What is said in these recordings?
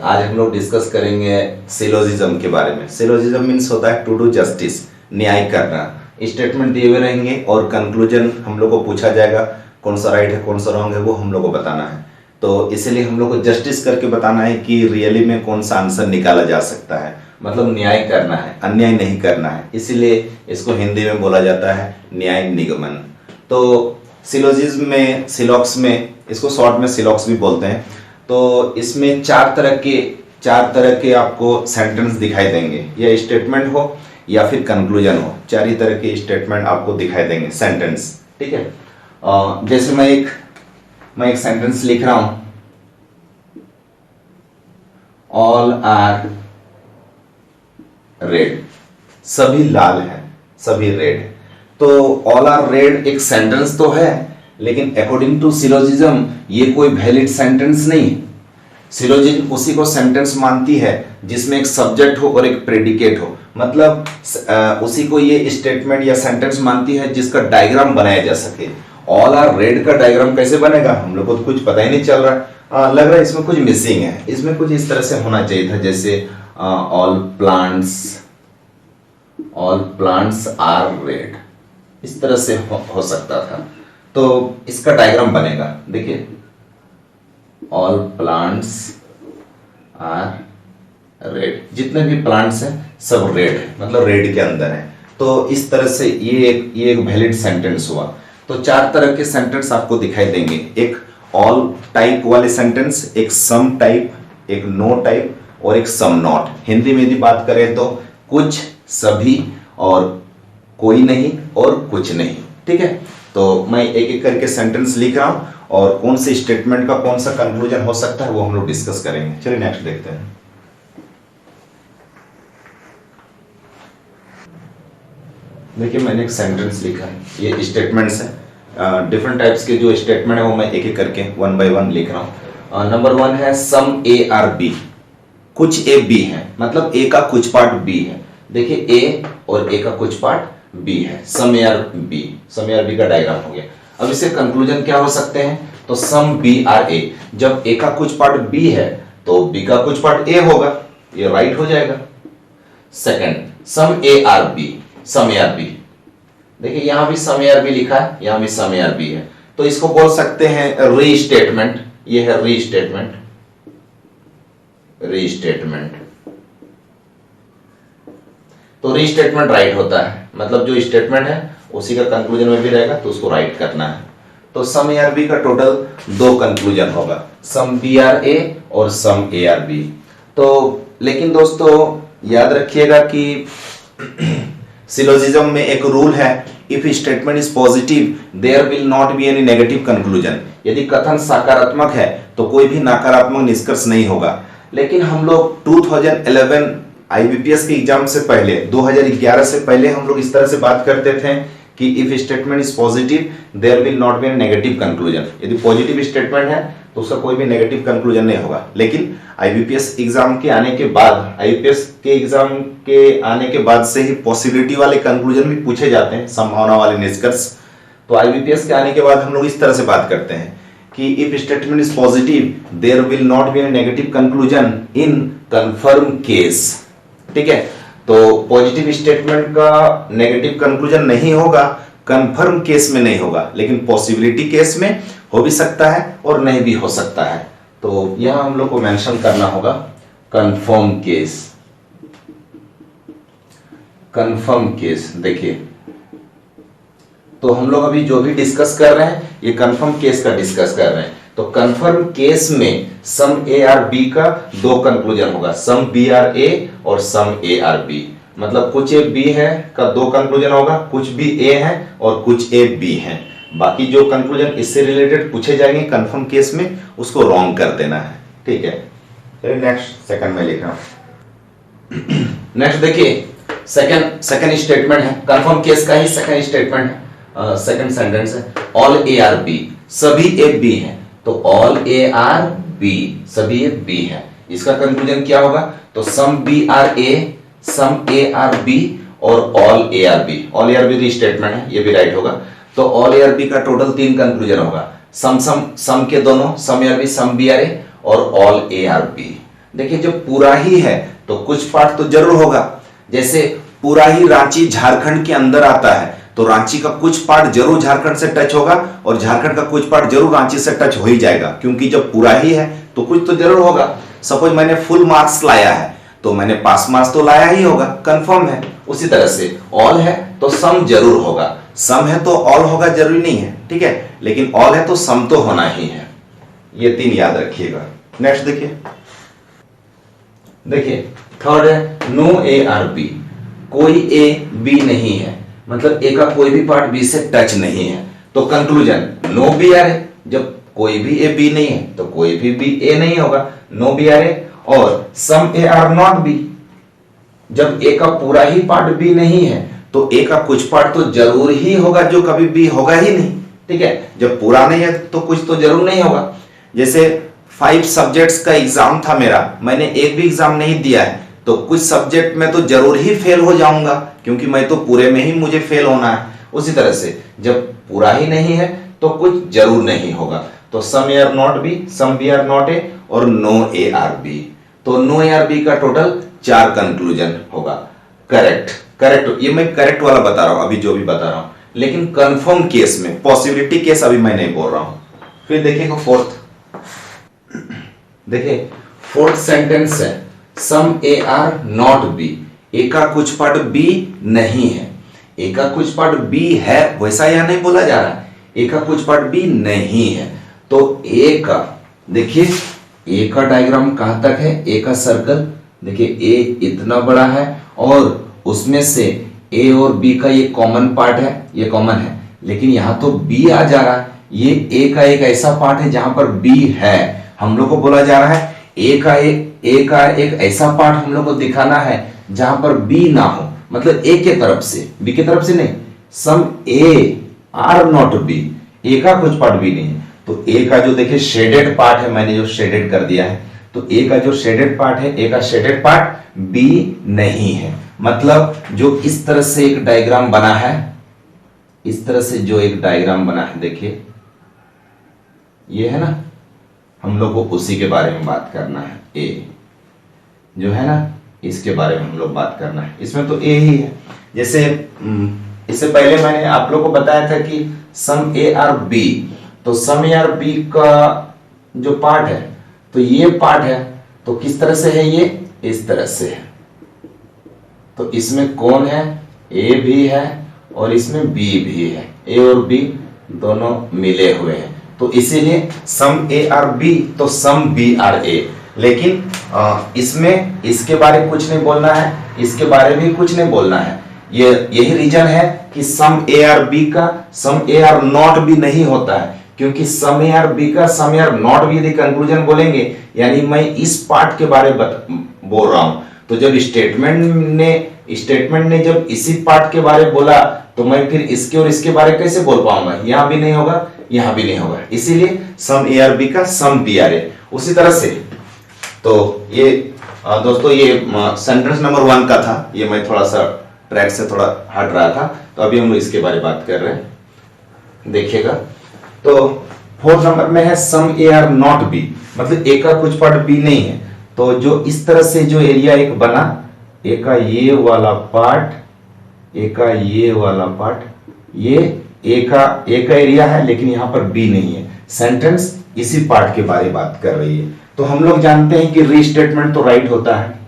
आज हम लोग डिस्कस करेंगे सिलोजिज्म के बारे में। सिलोजिज्म मीन्स होता है टू डू जस्टिस, न्याय करना। स्टेटमेंट दिए हुए रहेंगे और कंक्लूजन हम लोग को पूछा जाएगा, कौन सा राइट है कौन सा रॉन्ग है वो हम लोग को बताना है। तो इसीलिए हम लोग को जस्टिस करके बताना है कि रियली में कौन सा आंसर निकाला जा सकता है, मतलब न्याय करना है, अन्याय नहीं करना है। इसीलिए इसको हिंदी में बोला जाता है न्याय निगमन। तो सिलोजिज्म में, सिलॉक्स में, इसको शॉर्ट में सिलॉक्स भी बोलते हैं। तो इसमें चार तरह के आपको सेंटेंस दिखाई देंगे, या स्टेटमेंट हो या फिर कंक्लूजन हो। चार ही तरह के स्टेटमेंट आपको दिखाई देंगे, सेंटेंस। ठीक है, जैसे मैं एक सेंटेंस लिख रहा हूं, ऑल आर रेड, सभी लाल हैं, सभी रेड। तो ऑल आर रेड एक सेंटेंस तो है, लेकिन अकॉर्डिंग टू सिलोजिज्म ये कोई वैलिड सेंटेंस नहीं। सिलोजिज्म उसी को सेंटेंस मानती है जिसमें एक सब्जेक्ट हो और एक प्रेडिकेट हो, मतलब उसी को ये स्टेटमेंट या सेंटेंस मानती है जिसका डायग्राम बनाया जा सके। ऑल आर रेड का डायग्राम कैसे बनेगा हम लोग को तो कुछ पता ही नहीं चल रहा है। लग रहा है इसमें कुछ मिसिंग है, इसमें कुछ इस तरह से होना चाहिए था, जैसे ऑल प्लांट्स आर रेड, इस तरह से हो सकता था। तो इसका डायग्राम बनेगा, देखिए, ऑल प्लांट्स आर रेड, जितने भी प्लांट्स हैं सब रेड है, मतलब रेड के अंदर है। तो इस तरह से ये एक वैलिड सेंटेंस हुआ। तो चार तरह के सेंटेंस आपको दिखाई देंगे, एक ऑल टाइप वाले सेंटेंस, एक सम टाइप, एक नो टाइप और एक सम नॉट। हिंदी में यदि बात करें तो कुछ, सभी और कोई नहीं और कुछ नहीं। ठीक है, तो मैं एक एक करके सेंटेंस लिख रहा हूं और कौन से स्टेटमेंट का कौन सा कंक्लूजन हो सकता है वो हम लोग डिस्कस करेंगे। चलिए नेक्स्ट देखते हैं। देखिए, मैंने एक सेंटेंस लिखा है, ये स्टेटमेंट्स है। डिफरेंट टाइप्स के जो स्टेटमेंट है वो मैं एक एक करके वन बाय वन लिख रहा हूं। नंबर 1 है सम ए आर बी, कुछ ए बी है, मतलब ए का कुछ पार्ट बी है। देखिए, ए और ए का कुछ पार्ट बी है, some A are B, some A are B का डायग्राम हो गया। अब इससे कंक्लूजन क्या हो सकते हैं, तो सम बी आर ए, जब ए का कुछ पार्ट बी है तो बी का कुछ पार्ट ए होगा, ये राइट हो जाएगा। Second, some A are B, some A are B, देखिए यहां भी सम ए आर बी लिखा है, यहां भी सम ए आर बी है, तो इसको बोल सकते हैं रीस्टेटमेंट। ये है रीस्टेटमेंट, रीस्टेटमेंट। तो रीस्टेटमेंट राइट होता है, मतलब जो स्टेटमेंट है उसी का कंक्लूजन में भी रहेगा तो उसको राइट करना है। तो सम ए आर बी का टोटल 2 कंक्लूजन होगा, सम बी आर ए और सम ए आर बी। तो लेकिन दोस्तों याद रखिएगा कि सिलोजिज्म में एक रूल है, if statement is positive there will not be any negative conclusion. यदि कथन सकारात्मक है तो कोई भी नकारात्मक निष्कर्ष नहीं होगा। लेकिन हम लोग 2011 आईबीपीएस के एग्जाम से पहले, 2011 से पहले हम लोग इस तरह से बात करते थे कि if statement is positive there will not be any negative conclusion. यदि पॉजिटिव स्टेटमेंट है तो उसका कोई भी नेगेटिव कंक्लूजन नहीं होगा। लेकिन आईबीपीएस एग्जाम के आने के बाद, आईबीपीएस के एग्जाम के आने के बाद से ही पॉसिबिलिटी वाले कंक्लूजन भी पूछे जाते हैं, संभावना वाले निष्कर्ष। तो आईबीपीएस के आने के बाद हम लोग इस तरह से बात करते हैं कि if statement is positive there will not be any negative conclusion in confirm case. ठीक है, तो पॉजिटिव स्टेटमेंट का नेगेटिव कंक्लूजन नहीं होगा, कंफर्म केस में नहीं होगा, लेकिन पॉसिबिलिटी केस में हो भी सकता है और नहीं भी हो सकता है। तो यहां हम लोग को मेंशन करना होगा कंफर्म केस। कंफर्म केस, देखिए, तो हम लोग अभी जो भी डिस्कस कर रहे हैं ये कंफर्म केस का डिस्कस कर रहे हैं। तो कंफर्म केस में सम ए आर बी का 2 कंक्लूजन होगा, सम बी आर ए और सम ए आर बी, मतलब कुछ ए बी है का 2 कंक्लूजन होगा, कुछ भी ए है और कुछ ए बी है। बाकी जो कंक्लूजन इससे रिलेटेड पूछे जाएंगे कंफर्म केस में उसको रॉन्ग कर देना है। ठीक है, चलिए नेक्स्ट, सेकंड में लिख रहा हूं। नेक्स्ट देखिए, सेकंड स्टेटमेंट है, कंफर्म केस का ही सेकंड स्टेटमेंट है, सेकंड सेंटेंस है, ऑल ए आर बी, सभी ए बी है। तो ऑल ए आर बी, सभी ए बी है, इसका कंक्लूजन क्या होगा, तो some B are A, some A are B और all A are B. All A are B restatement है, ये भी राइट होगा। तो ऑल ए आर बी का टोटल 3 कंक्लूजन होगा, सम के दोनों, some A are B, some B are A और ऑल ए आर बी। देखिए जब पूरा ही है तो कुछ पार्ट तो जरूर होगा। जैसे पूरा ही रांची झारखंड के अंदर आता है तो रांची का कुछ पार्ट जरूर झारखंड से टच होगा और झारखंड का कुछ पार्ट जरूर रांची से टच हो ही जाएगा, क्योंकि जब पूरा ही है तो कुछ तो जरूर होगा। सपोज मैंने फुल मार्क्स लाया है तो मैंने पास मार्क्स तो लाया ही होगा, कंफर्म है। उसी तरह से ऑल है तो सम जरूर होगा, सम है तो ऑल होगा जरूरी नहीं है, ठीक है, लेकिन ऑल है तो सम तो होना ही है। ये 3 याद रखिएगा। नेक्स्ट देखिए थर्ड है नो ए आर बी, कोई ए बी नहीं है, मतलब ए का कोई भी पार्ट बी से टच नहीं है। तो कंक्लूजन नो बी आर ए, जब कोई भी ए बी नहीं है तो कोई भी बी ए नहीं होगा, नो बी आर ए। और सम ए आर नॉट बी, जब ए का पूरा ही पार्ट बी नहीं है तो ए का कुछ पार्ट तो जरूर ही होगा जो कभी बी होगा ही नहीं, ठीक है। जब पूरा नहीं है तो कुछ तो जरूर नहीं होगा। जैसे 5 सब्जेक्ट्स का एग्जाम था मेरा, मैंने एक भी एग्जाम नहीं दिया है तो कुछ सब्जेक्ट में तो जरूर ही फेल हो जाऊंगा, क्योंकि मैं तो पूरे में ही मुझे फेल होना है। उसी तरह से जब पूरा ही नहीं है तो कुछ जरूर नहीं होगा। तो some A are not B, some B are not A और नो ए आर बी। तो नो ए आर बी का टोटल 4 कंक्लूजन होगा। करेक्ट, ये मैं करेक्ट वाला बता रहा हूं अभी जो भी बता रहा हूं, लेकिन कंफर्म केस में, पॉसिबिलिटी केस अभी मैं नहीं बोल रहा हूं। फिर देखिएगा फोर्थ सेंटेंस है some A are not B, ए का कुछ पार्ट बी नहीं है। ए का कुछ पार्ट बी है वैसा यहां नहीं बोला जा रहा है, ए का कुछ पार्ट बी नहीं है। तो ए का देखिए, ए का डायग्राम कहां तक है, ए का सर्कल देखिए, ए इतना बड़ा है और उसमें से ए और बी का ये कॉमन पार्ट है, ये कॉमन है, लेकिन यहां तो बी आ जा रहा है। ये ए का एक ऐसा पार्ट है जहां पर बी है, हम लोग को बोला जा रहा है ए का एक ऐसा पार्ट हम लोग को दिखाना है जहां पर बी ना हो, मतलब ए के तरफ से, बी के तरफ से नहीं। सम ए आर नॉट बी, ए का कुछ पार्ट बी नहीं है। तो ए का जो देखिए शेडेड पार्ट है, मैंने जो शेडेड कर दिया है, तो ए का जो शेडेड पार्ट है, ए का शेडेड पार्ट बी नहीं है। मतलब जो इस तरह से एक डायग्राम बना है, इस तरह से जो एक डायग्राम बना है देखिए, ये है ना, हम लोग को उसी के बारे में बात करना है। ए जो है ना, इसके बारे में हम लोग बात करना है। इसमें तो ए ही है। जैसे इससे पहले मैंने आप लोग को बताया था कि सम ए आर बी, तो सम ए आर बी का जो पार्ट है, तो ये पार्ट है, तो किस तरह से है, ये इस तरह से है। तो इसमें कौन है, ए भी है और इसमें बी भी है, ए और बी दोनों मिले हुए हैं। तो इसीलिए सम ए आर बी तो सम बी आर ए। लेकिन इसमें इसके बारे में कुछ नहीं बोलना है, इसके बारे में भी कुछ नहीं बोलना है। यही रीजन है कि सम ए आर बी का some A are not B नहीं होता है, क्योंकि सम ए आर बी का some A are not B यदि कंक्लूजन बोलेंगे, यानी मैं इस पार्ट के बारे में बोल रहा हूं, तो जब स्टेटमेंट ने जब इसी पार्ट के बारे में बोला तो मैं फिर इसके और इसके बारे में कैसे बोल पाऊंगा, यहां भी नहीं होगा, यहां भी नहीं होगा। इसीलिए सम ए आर बी का सम बी आर ए। उसी तरह से तो ये दोस्तों ये सेंटेंस नंबर 1 का था, ये मैं थोड़ा सा ट्रैक से थोड़ा हट रहा था, तो अभी हम लोग इसके बारे में बात कर रहे हैं। देखिएगा, तो 4 नंबर में है some A are not B, मतलब ए का कुछ पार्ट बी नहीं है। तो जो इस तरह से जो एरिया एक बना, ए का ये वाला पार्ट, ए का ये वाला पार्ट, ये ए का एरिया है, लेकिन यहां पर बी नहीं है। सेंटेंस इसी पार्ट के बारे में बात कर रही है। तो हम लोग जानते हैं कि रीस्टेटमेंट तो राइट होता है,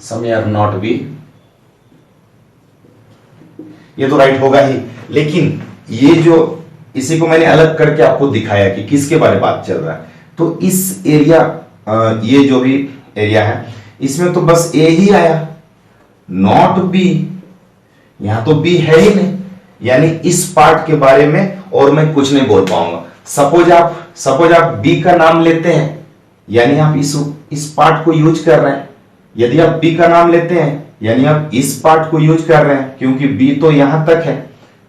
some A are not B, ये तो राइट होगा ही। लेकिन ये जो इसी को मैंने अलग करके आपको दिखाया कि किसके बारे में बात चल रहा है। तो इस एरिया, ये जो भी एरिया है, इसमें तो बस ए ही आया, नॉट बी, यहां तो बी है ही नहीं, यानी इस पार्ट के बारे में और मैं कुछ नहीं बोल पाऊंगा। सपोज आप बी का नाम लेते हैं, यानी आप इस पार्ट को यूज कर रहे हैं। यदि आप बी का नाम लेते हैं यानी आप इस पार्ट को यूज कर रहे हैं, क्योंकि बी तो यहां तक है,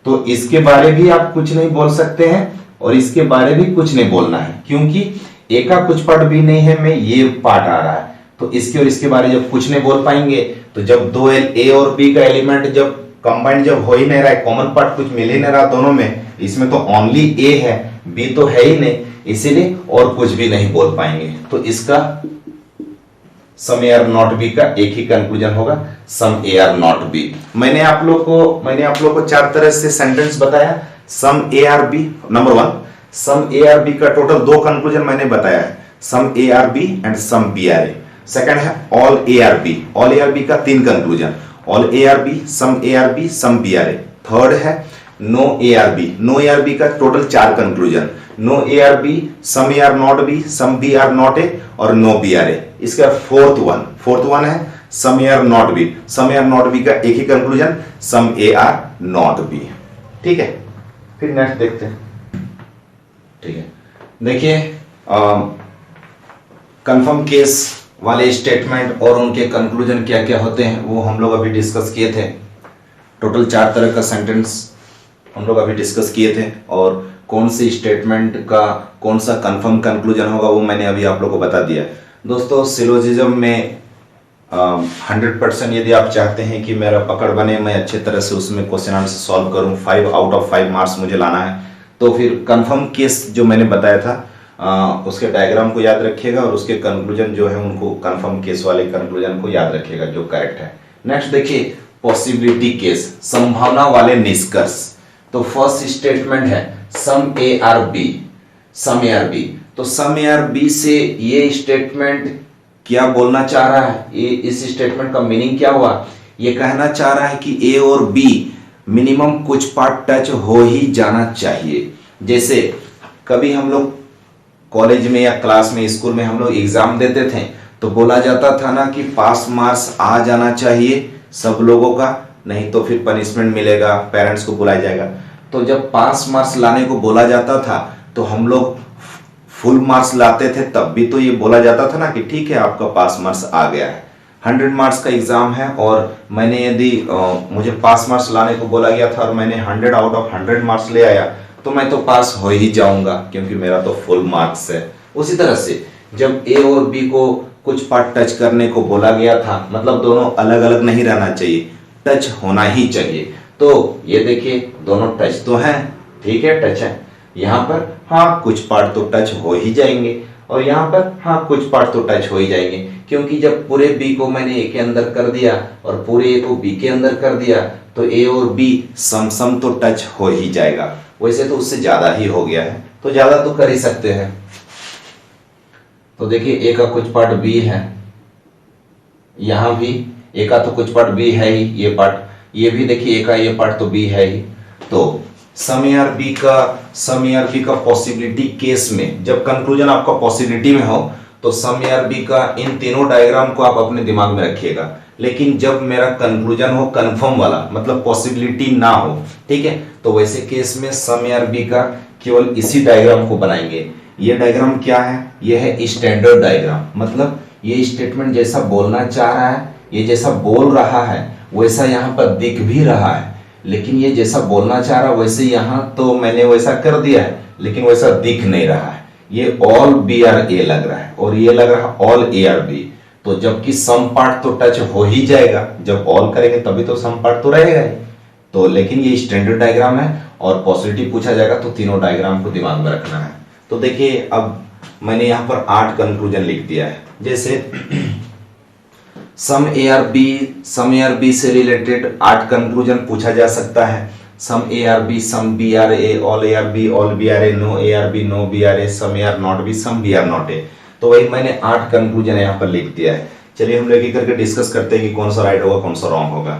तो इसके बारे भी आप कुछ नहीं बोल सकते हैं और इसके बारे भी कुछ नहीं बोलना है, क्योंकि ए का कुछ पार्ट बी नहीं है, में ये पार्ट आ रहा है। तो इसके और इसके बारे जब कुछ नहीं बोल पाएंगे, तो जब दो ए और बी का एलिमेंट जब कंबाइंड जब हो ही नहीं रहा है, कॉमन पार्ट कुछ मिल ही नहीं रहा दोनों में, इसमें तो ओनली ए है, बी तो है ही नहीं, इसीलिए और कुछ भी नहीं बोल पाएंगे। तो इसका some A are not B का एक ही कंक्लूजन होगा, some A are not B. मैंने आप लोग को चार तरह से सेंटेंस बताया। Some A are B, number 1 some A are B का टोटल 2 कंक्लूजन मैंने बताया है, some A are B and some B are A. Second है all A are B, all A are B का 3 conclusion, all A are B, some A are B, some B are A. Third है no A are B, no A are B का total 4 conclusion, no A are B, some A are not B, some B are not A और no B are A. इसका fourth one है some A are not B, some A are not B का एक ही conclusion, some A are not B. ठीक है, फिर next देखते हैं। ठीक है, देखिए कंफर्म केस वाले स्टेटमेंट और उनके कंक्लूजन क्या क्या होते हैं वो हम लोग अभी डिस्कस किए थे। टोटल 4 तरह का सेंटेंस हम लोग अभी डिस्कस किए थे, और कौन सी स्टेटमेंट का कौन सा कंफर्म कंक्लूजन होगा वो मैंने अभी आप लोग को बता दिया। दोस्तों सिलोजिज्म में 100% यदि आप चाहते हैं कि मेरा पकड़ बने, मैं अच्छे तरह से उसमें क्वेश्चन आंसर सॉल्व करूं, 5 आउट ऑफ 5 मार्क्स मुझे लाना है, तो फिर कंफर्म केस जो मैंने बताया था उसके डायग्राम को याद रखिएगा और उसके कंक्लूजन जो है उनको कंफर्म केस वाले कंक्लूजन को याद रखिएगा जो करेक्ट है। नेक्स्ट देखिए पॉसिबिलिटी केस, संभावना वाले निष्कर्ष। तो फर्स्ट स्टेटमेंट है some A are B, some A are B. तो सम ए आर बी से ये स्टेटमेंट क्या बोलना चाह रहा है, ये इस स्टेटमेंट का मीनिंग क्या हुआ, ये कहना चाह रहा है कि ए और बी मिनिमम कुछ पार्ट टच हो ही जाना चाहिए। जैसे कभी हम लोग कॉलेज में या क्लास में स्कूल में हम लोग एग्जाम देते थे तो बोला जाता था ना कि पास मार्क्स आ जाना चाहिए सब लोगों का, नहीं तो फिर पनिशमेंट मिलेगा, पेरेंट्स को बुलाया जाएगा। तो जब पास मार्क्स लाने को बोला जाता था तो हम लोग फुल मार्क्स लाते थे, तब भी तो ये बोला जाता था ना कि ठीक है आपका पास मार्क्स आ गया है। 100 मार्क्स का एग्जाम है और मैंने यदि मुझे पास मार्क्स लाने को बोला गया था और मैंने 100 आउट ऑफ 100 मार्क्स ले आया तो मैं तो पास हो ही जाऊंगा क्योंकि मेरा तो फुल मार्क्स है। उसी तरह से जब ए और बी को कुछ पार्ट टच करने को बोला गया था, मतलब दोनों अलग अलग नहीं रहना चाहिए, टच होना ही चाहिए। तो ये देखिए दोनों टच तो हैं, ठीक है टच है, यहाँ पर हाँ कुछ पार्ट तो टच हो ही जाएंगे और यहाँ पर हाँ कुछ पार्ट तो टच हो ही जाएंगे, क्योंकि जब पूरे बी को मैंने ए के अंदर कर दिया और पूरे ए को बी के अंदर कर दिया तो ए और बी सम तो टच हो ही जाएगा। वैसे तो उससे ज्यादा ही हो गया है तो ज्यादा तो कर ही सकते हैं। तो देखिए ए का कुछ पार्ट बी है, यहाँ भी ए का तो कुछ पार्ट बी है ही, ये पार्ट, ये भी देखिए ए का ये पार्ट तो बी है ही। तो सम ए आर बी का पॉसिबिलिटी केस में जब कंक्लूजन आपका पॉसिबिलिटी में हो तो सम ए आर बी का इन तीनों डायग्राम को आप अपने दिमाग में रखिएगा। लेकिन जब मेरा कंक्लूजन हो कंफर्म वाला, मतलब पॉसिबिलिटी ना हो, ठीक है, तो वैसे केस में सम ए आर बी का केवल इसी डायग्राम को बनाएंगे। ये डायग्राम क्या है, ये है स्टैंडर्ड डायग्राम, मतलब ये स्टेटमेंट जैसा बोलना चाह रहा है, ये जैसा बोल रहा है वैसा यहाँ पर दिख भी रहा है, लेकिन ये जैसा बोलना चाह रहा है वैसे यहाँ तो मैंने वैसा कर दिया है लेकिन वैसा दिख नहीं रहा है। ये ऑल बी आर ए लग रहा है और ये लग रहा है ऑल ए आर बी। तो जबकि सम पार्ट तो टच हो ही जाएगा, जब ऑल करेंगे तभी तो सम पार्ट तो रहेगा ही। तो लेकिन ये स्टैंडर्ड डायग्राम है और पॉसिबिलिटी पूछा जाएगा तो तीनों डायग्राम को दिमाग में रखना है। तो देखिए अब मैंने यहाँ पर 8 कंक्लूजन लिख दिया है। जैसे सम ए आर बी से रिलेटेड 8 कंक्लूजन पूछा जा सकता है। Some A are B, some B are A, all A are B, all B are A, no A are B, no B are A, some A are not B, some B are not A. तो वही मैंने 8 conclusion यहाँ पर लिख दिया है। चलिए हम लोग एक करके डिस्कस करते हैं कि कौन सा राइट होगा कौन सा रॉन्ग होगा।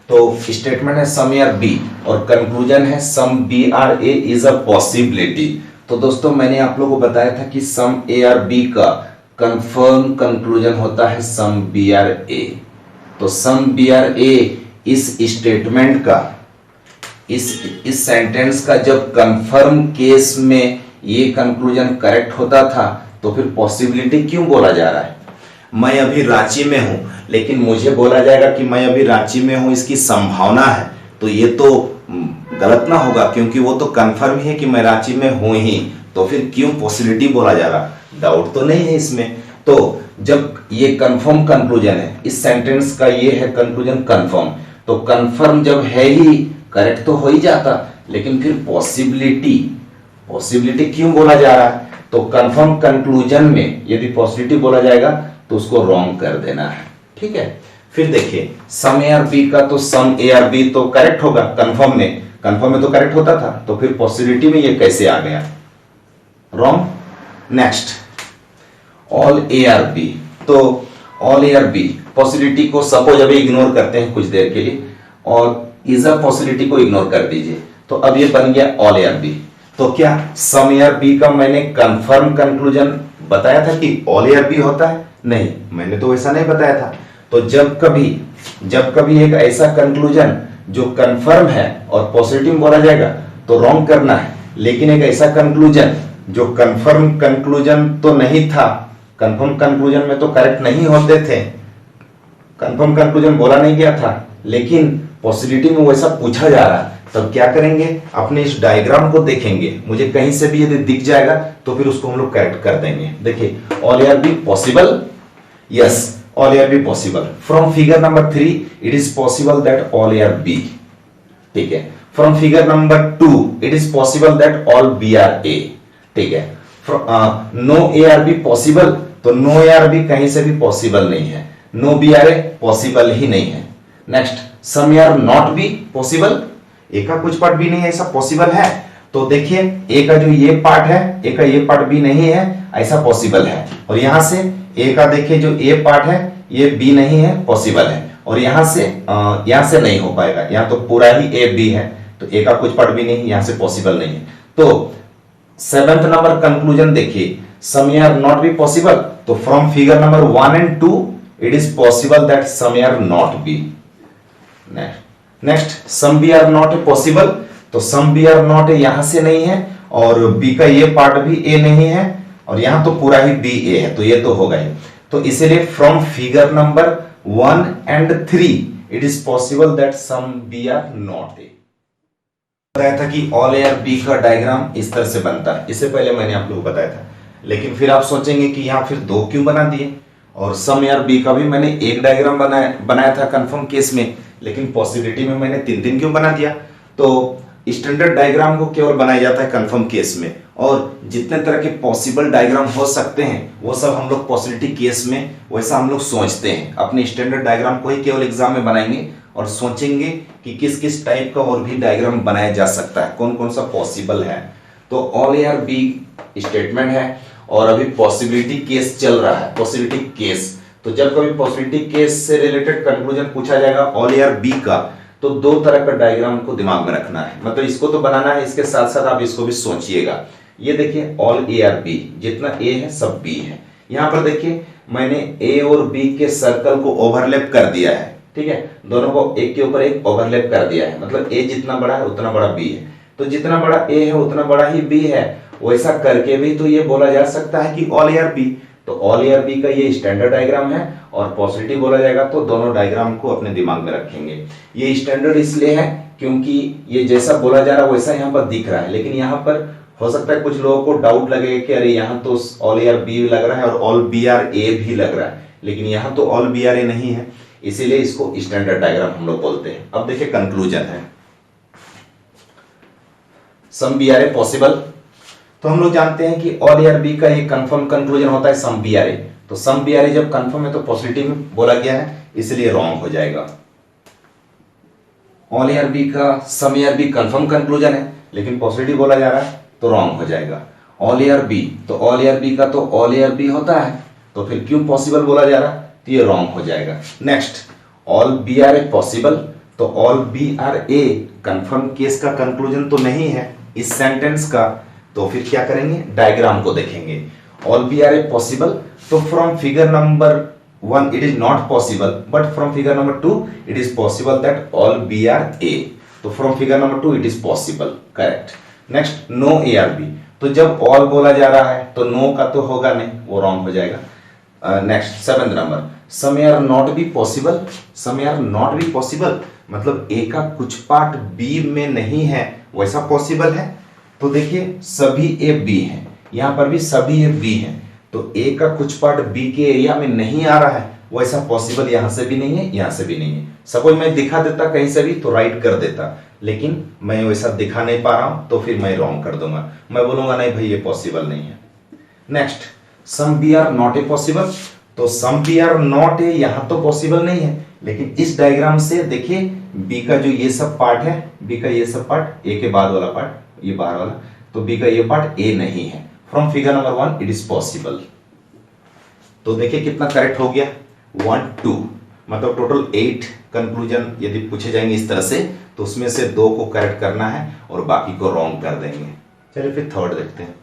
तो स्टेटमेंट है सम ए आर बी और कंक्लूजन है some B are A is a possibility. तो दोस्तों मैंने आप लोगों को बताया था कि सम ए आर बी का कंफर्म कंक्लूजन होता है सम बी आर ए। तो सम बी आर ए इस स्टेटमेंट का, इस सेंटेंस का जब कंफर्म केस में ये कंक्लूजन करेक्ट होता था तो फिर पॉसिबिलिटी क्यों बोला जा रहा है। मैं अभी रांची में हूं लेकिन मुझे बोला जाएगा कि मैं अभी रांची में हूं, इसकी संभावना है, तो ये तो गलत ना होगा क्योंकि वो तो कंफर्म ही है कि मैं रांची में हूं ही, तो फिर क्यों पॉसिबिलिटी बोला जा रहा, डाउट तो नहीं है इसमें। तो जब ये कंफर्म कंक्लूजन है, इस सेंटेंस का ये है कंक्लूजन कंफर्म, तो कंफर्म जब है ही करेक्ट तो हो ही जाता, लेकिन फिर पॉसिबिलिटी क्यों बोला जा रहा है। तो कंफर्म कंक्लूजन में यदि पॉसिबिलिटी बोला जाएगा तो उसको रॉन्ग कर देना है, ठीक है। फिर देखिए सम ए आर बी का, तो सम ए आर बी तो करेक्ट होगा, कंफर्म में तो करेक्ट होता था, तो फिर पॉसिबिलिटी में ये कैसे आ गया, wrong. Next all A are B, तो all A are B possibility को सपोज अभी इग्नोर करते हैं कुछ देर के लिए, और इज अ पॉसिबिलिटी को इग्नोर कर दीजिए, तो अब ये बन गया ऑल ए आर बी। तो क्या सम ए आर बी का मैंने कंफर्म कंक्लूजन बताया था कि ऑल ए आर बी होता है? नहीं, मैंने तो ऐसा नहीं बताया था। तो जब कभी एक ऐसा कंक्लूजन जो कंफर्म है और पॉजिटिव में बोला जाएगा तो रॉन्ग करना है, लेकिन एक ऐसा कंक्लूजन जो कंफर्म कंक्लूजन तो नहीं था, कंफर्म कंक्लूजन में तो करेक्ट नहीं होते थे, कंफर्म कंक्लूजन बोला नहीं गया था, लेकिन पॉसिबिलिटी में वैसा पूछा जा रहा, तब क्या करेंगे, अपने इस डायग्राम को देखेंगे, मुझे कहीं से भी यदि दिख जाएगा तो फिर उसको हम लोग करेक्ट कर देंगे। देखिए all A are B possible, yes all AR be possible from figure number 3 it is possible that all AR B, ठीक है। from figure number 2 it is possible that all B are A, ठीक है। no AR B possible, तो no AR B कहीं से भी possible नहीं है, no B are A possible ही नहीं है। Next some AR not B possible, A का कुछ पार्ट भी नहीं है ऐसा पॉसिबल है, तो देखिए A का जो ये पार्ट है, A का ये पार्ट भी नहीं है ऐसा पॉसिबल है, और यहां से ए का देखिए जो ए पार्ट है ये बी नहीं है पॉसिबल है, और यहां से नहीं हो पाएगा, यहां तो पूरा ही ए बी है, तो ए का कुछ पार्ट भी नहीं, यहां से पॉसिबल नहीं है। तो 7th नंबर कंक्लूजन देखिए some A are not B possible, तो from figure number 1 and 2 it is possible that some A are not B. Next some B are not A possible, तो some B are not A यहां से नहीं है, और B का ये part भी ए नहीं है, और यहां तो पूरा ही बी ए है, तो ये तो होगा ही। तो इसलिए from figure number 1 and 3 it is possible that some B are not A. बताया था कि ऑल ए आर बी का डायग्राम इस तरह से बनता है, इससे पहले मैंने आप लोगों को बताया था, लेकिन फिर आप सोचेंगे कि यहां फिर दो क्यों बना दिए, और सम ए आर बी का भी मैंने एक डायग्राम बनाया था कंफर्म केस में, लेकिन पॉसिबिलिटी में मैंने तीन क्यों बना दिया। तो स्टैंडर्ड डायग्राम को केवल बनाया जाता है कंफर्म केस में, और जितने तरह के पॉसिबल डायग्राम हो सकते हैं वो सब हम लोग पॉसिबिलिटी केस में वैसा हम लोग सोचते हैं, अपने स्टैंडर्ड डायग्राम को ही केवल एग्जाम में बनाएंगे और सोचेंगे कि किस किस टाइप का और भी डायग्राम बनाया जा सकता है, कौन कौन सा पॉसिबल है। तो all A are B statement है और अभी पॉसिबिलिटी केस चल रहा है, पॉसिबिलिटी केस। तो जब कभी पॉसिबिलिटी केस से रिलेटेड कंक्लूजन पूछा जाएगा ऑल ए आर बी का, तो दो तरह का डायग्राम को दिमाग में रखना है, मतलब इसको तो बनाना है, इसके साथ साथ आप इसको भी सोचिएगा। ये देखिए ऑल ए आर बी, जितना ए है सब बी है। यहां पर देखिए मैंने ए और बी के सर्कल को ओवरलैप कर दिया है, ठीक है, दोनों को एक के ऊपर एक ओवरलैप कर दिया है, मतलब ए जितना बड़ा है उतना बड़ा बी है, तो जितना बड़ा ए है उतना बड़ा ही बी है। वैसा करके भी तो ये बोला जा सकता है कि ऑल ए आर बी, तो ऑल ए आर बी का ये स्टैंडर्ड डायग्राम है, और पॉजिटिव बोला जाएगा तो दोनों डायग्राम को अपने दिमाग में रखेंगे। ये स्टैंडर्ड इसलिए है क्योंकि ये जैसा बोला जा रहा है वैसा यहाँ पर दिख रहा है, लेकिन यहाँ पर हो सकता है कुछ लोगों को डाउट लगे कि अरे यहाँ तो ऑल ए आर बी लग रहा है और ऑल बी आर ए भी लग रहा है, लेकिन यहाँ तो ऑल बी आर ए नहीं है, इसीलिए इसको स्टैंडर्ड डायग्राम हम लोग बोलते हैं। अब देखिए कंक्लूजन है some B are A possible, तो हम लोग जानते हैं कि ऑल ए आर बी का ये कंफर्म कंक्लूजन होता है सम बी आर ए, तो सम बी आर ए जब कंफर्म है तो पॉजिटिव में बोला गया है, इसलिए रॉन्ग हो जाएगा। ऑल ए आर बी का some A are B confirm conclusion है, लेकिन पॉजिटिव बोला जा रहा है तो रॉन्ग हो जाएगा। ऑल ए आर बी, तो ऑल ए आर बी का तो ऑल ए आर बी होता है, तो फिर क्यों पॉसिबल बोला जा रहा है, तो ये रॉन्ग हो जाएगा। Next all B are A possible, तो all B are A confirm case का कंक्लूजन तो नहीं है इस सेंटेंस का, तो फिर क्या करेंगे, डायग्राम को देखेंगे। All B are A possible, तो from figure number 1 it is not possible, but from figure number 2 it is possible that all B are A, तो from figure number 2 it is possible, correct। next no A are B, तो जब all बोला जा रहा है तो no का तो होगा नहीं, वो wrong हो जाएगा। next 7th number some are not be possible, some are not be possible, मतलब A का कुछ पार्ट B में नहीं है वैसा पॉसिबल है, तो देखिए सभी A B है, यहां पर भी सभी A B है, तो ए का कुछ पार्ट बी के एरिया में नहीं आ रहा है, वैसा पॉसिबल यहां से भी नहीं है, यहां से भी नहीं है। सपोज मैं दिखा देता कहीं से भी तो राइट कर देता, लेकिन मैं वैसा दिखा नहीं पा रहा हूं तो फिर मैं रॉन्ग कर दूंगा, मैं बोलूंगा नहीं भाई ये पॉसिबल नहीं है। Next some B are not A possible, तो some B are not A यहां तो पॉसिबल नहीं है, लेकिन इस डायग्राम से देखिए बी का जो ये सब पार्ट है, बी का ये सब पार्ट, ए के बाद वाला पार्ट, ये बाहर वाला, तो बी का ये पार्ट ए नहीं है। From figure number 1 it is possible. तो देखिए कितना करेक्ट हो गया, 1 2, मतलब टोटल 8 कंक्लूजन यदि पूछे जाएंगे इस तरह से, तो उसमें से 2 को करेक्ट करना है और बाकी को रॉन्ग कर देंगे। चलिए फिर थर्ड देखते हैं।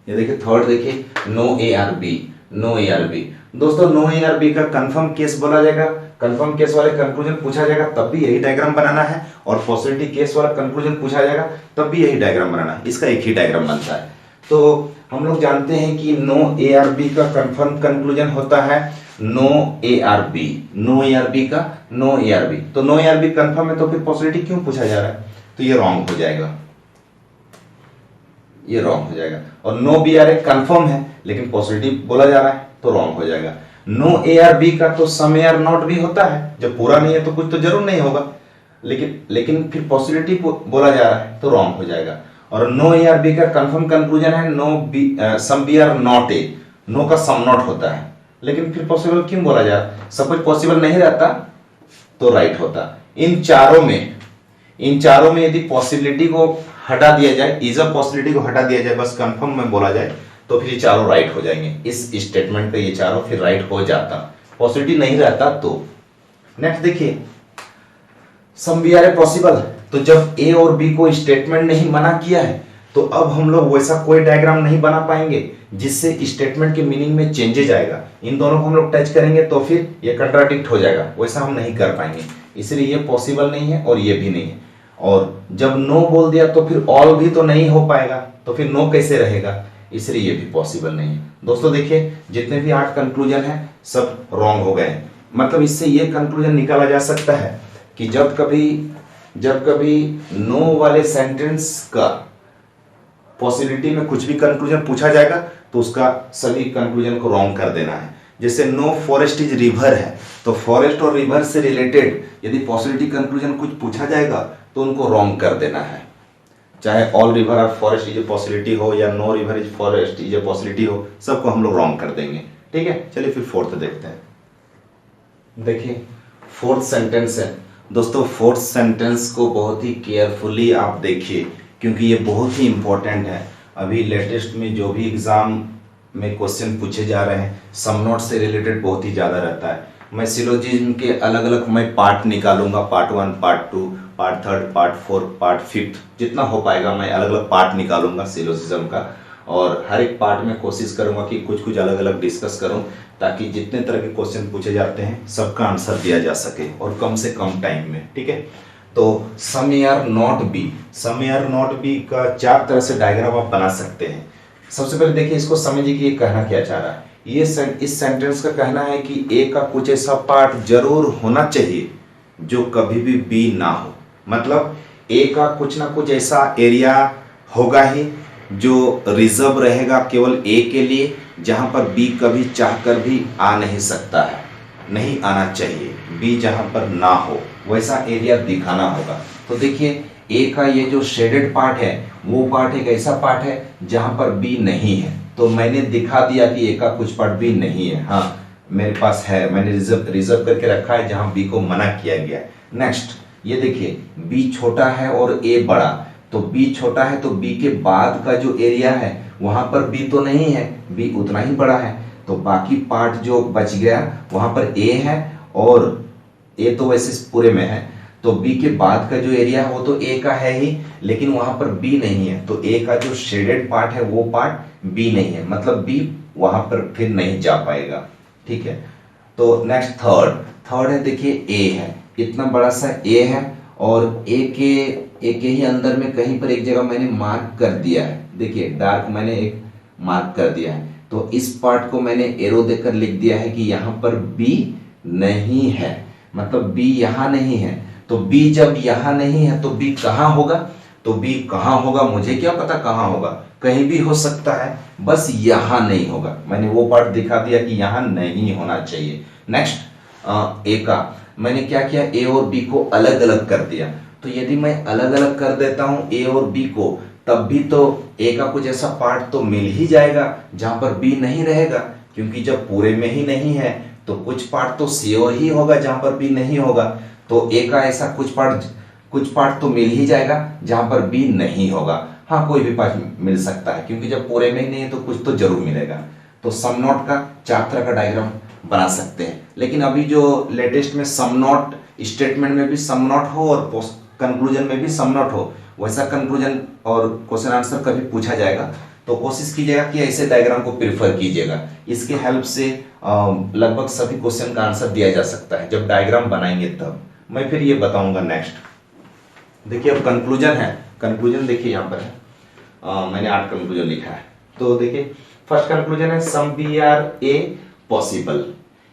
ये देखिए थर्ड, देखिए no A are B, no A are B. दोस्तों नो ए आर बी का कंफर्म केस बोला जाएगा, कंफर्म केस वाले कंक्लूजन पूछा जाएगा तब भी यही डायग्राम बनाना है, और पॉसिबिलिटी केस वाला कंक्लूजन पूछा जाएगा तब भी यही डायग्राम बनाना है, इसका एक ही डायग्राम बनता है। तो हम लोग जानते हैं कि नो ए आर बी का कंफर्म कंक्लूजन होता है no A are B, no A are B का नो ए आर बी। तो no A are B confirm है तो फिर पॉसिबिलिटी क्यों पूछा जा रहा है, तो ये रॉन्ग हो जाएगा, ये रॉन्ग हो जाएगा। और no B are A confirm है लेकिन पॉसिबिलिटी बोला जा रहा है तो रॉन्ग हो जाएगा। नो ए आर बी का तो सम ए आर नॉट भी होता है, जब पूरा नहीं है तो कुछ तो जरूर नहीं होगा, लेकिन फिर पॉसिबिलिटी बोला जा रहा है तो रॉन्ग हो जाएगा। और नो ए आर बी का कंफर्म कंक्लूजन है no B some B are not A, no का सम नॉट होता है, लेकिन फिर पॉसिबल क्यों बोला जा रहा है, सब कुछ पॉसिबल नहीं रहता तो राइट होता। इन चारों में यदि पॉसिबिलिटी को हटा दिया जाए, इज अ पॉसिबिलिटी को हटा दिया जाए, बस कंफर्म में बोला जाए, तो फिर ये चारों राइट हो जाएंगे। इस स्टेटमेंट पे ये चारों फिर राइट हो जाता, पॉसिबिलिटी नहीं रहता तो। नेक्स्ट देखिए some B are A possible, तो जब ए और बी को स्टेटमेंट नहीं मना किया है तो अब हम लोग वैसा कोई डायग्राम नहीं बना पाएंगे जिससे स्टेटमेंट के मीनिंग में चेंजेज आएगा। इन दोनों को हम लोग टच करेंगे तो फिर ये कंट्राडिक्ट हो जाएगा, वैसा हम नहीं कर पाएंगे, इसलिए ये पॉसिबल नहीं है और ये भी नहीं है। और जब नो बोल दिया तो फिर ऑल भी तो नहीं हो पाएगा, तो फिर नो कैसे रहेगा, इसलिए ये भी पॉसिबल नहीं है। दोस्तों देखिए जितने भी 8 कंक्लूजन हैं सब रॉन्ग हो गए हैं। मतलब इससे ये कंक्लूजन निकाला जा सकता है कि जब कभी नो वाले सेंटेंस का पॉसिबिलिटी में कुछ भी कंक्लूजन पूछा जाएगा तो उसका सभी कंक्लूजन को रॉन्ग कर देना है। जैसे नो फॉरेस्ट इज रिवर है, तो फॉरेस्ट और रिवर से रिलेटेड यदि पॉसिबिलिटी कंक्लूजन कुछ पूछा जाएगा तो उनको रॉन्ग कर देना है, चाहे all river are forest is a possibility हो या no river is forest is a possibility हो, सबको हम लोग रॉन्ग कर देंगे। ठीक है, चलिए फिर फोर्थ देखते हैं। देखिए फोर्थ सेंटेंस है दोस्तों, फोर्थ सेंटेंस को बहुत ही केयरफुली आप देखिए क्योंकि ये बहुत ही इंपॉर्टेंट है। अभी लेटेस्ट में जो भी एग्जाम में क्वेश्चन पूछे जा रहे हैं सम नोट से रिलेटेड बहुत ही ज़्यादा रहता है। मैं सिलोजिज्म के अलग अलग मैं पार्ट निकालूंगा, part 1, part 2, part 3, part 4, part 5, जितना हो पाएगा मैं अलग अलग पार्ट निकालूंगा सिलोजिज्म का, और हर एक पार्ट में कोशिश करूंगा कि कुछ अलग अलग डिस्कस करूं ताकि जितने तरह के क्वेश्चन पूछे जाते हैं सबका आंसर दिया जा सके और कम से कम टाइम में। ठीक है, तो some A are not B, some A are not B का 4 तरह से डायग्राम आप बना सकते हैं। सबसे पहले देखिए इसको समझिए कि ये कहना क्या चाह रहा है। इस सेंटेंस का कहना है कि ए का कुछ ऐसा पार्ट जरूर होना चाहिए जो कभी भी बी ना हो, मतलब ए का कुछ ना कुछ ऐसा एरिया होगा ही जो रिजर्व रहेगा केवल ए के लिए, जहां पर बी कभी चाहकर भी आ नहीं सकता है, नहीं आना चाहिए, बी जहां पर ना हो वैसा एरिया दिखाना होगा। तो देखिए ए का ये जो शेडेड पार्ट है वो पार्ट एक ऐसा पार्ट है जहां पर बी नहीं है, तो मैंने दिखा दिया कि ए का कुछ पार्ट बी नहीं है। हाँ मेरे पास है, मैंने रिजर्व करके रखा है जहां बी को मना किया गया है। नेक्स्ट ये देखिए बी छोटा है और ए बड़ा, तो बी छोटा है तो बी के बाद का जो एरिया है वहां पर बी तो नहीं है, बी उतना ही बड़ा है, तो बाकी पार्ट जो बच गया वहां पर ए है और ए तो वैसे पूरे में है, तो बी के बाद का जो एरिया है वो तो ए का है ही, लेकिन वहां पर बी नहीं है, तो ए का जो शेडेड पार्ट है वो पार्ट बी नहीं है, मतलब बी वहां पर फिर नहीं जा पाएगा। ठीक है, तो नेक्स्ट थर्ड है, देखिए ए है, इतना बड़ा सा ए है और ए के ही अंदर में कहीं पर एक जगह मैंने मार्क कर दिया है, देखिए डार्क मैंने एक मार्क कर दिया है, तो इस पार्ट को मैंने एरो देकर लिख दिया है कि यहाँ पर बी नहीं है, मतलब बी यहाँ नहीं है। तो बी जब यहाँ नहीं है तो बी कहाँ होगा, तो बी कहाँ होगा मुझे क्या पता कहाँ होगा, कहीं भी हो सकता है, बस यहाँ नहीं होगा। मैंने वो पार्ट दिखा दिया कि यहाँ नहीं होना चाहिए। नेक्स्ट ए का मैंने क्या किया, ए और बी को अलग अलग कर दिया, तो यदि मैं अलग अलग कर देता हूँ ए और बी को तब भी तो ए का कुछ ऐसा पार्ट तो मिल ही जाएगा जहां पर बी नहीं रहेगा, क्योंकि जब पूरे में ही नहीं है तो कुछ पार्ट तो श्योर ही होगा जहां पर बी नहीं होगा, तो ए का ऐसा कुछ पार्ट तो मिल ही जाएगा जहां पर बी नहीं होगा। हाँ, कोई भी पार्ट मिल सकता है, क्योंकि जब पूरे में ही नहीं है तो कुछ तो जरूर मिलेगा। तो सम नॉट का चार तरह का डायग्राम बना सकते हैं, लेकिन अभी जो लेटेस्ट में सम नॉट स्टेटमेंट में भी सम नॉट हो और कंक्लूजन में भी सम नॉट हो, वैसा कंक्लूजन और क्वेश्चन आंसर कभी पूछा जाएगा तो कोशिश कीजिएगा कि ऐसे डायग्राम को प्रिफर कीजिएगा। इसके हेल्प से लगभग सभी क्वेश्चन का आंसर दिया जा सकता है जब डायग्राम बनाएंगे तब। मैं फिर ये बताऊंगा नेक्स्ट। देखिए अब कंक्लूजन है, कंक्लूजन देखिए यहाँ पर है, मैंने 8 कंक्लूजन लिखा है। तो देखिए फर्स्ट कंक्लूजन है some B are A possible.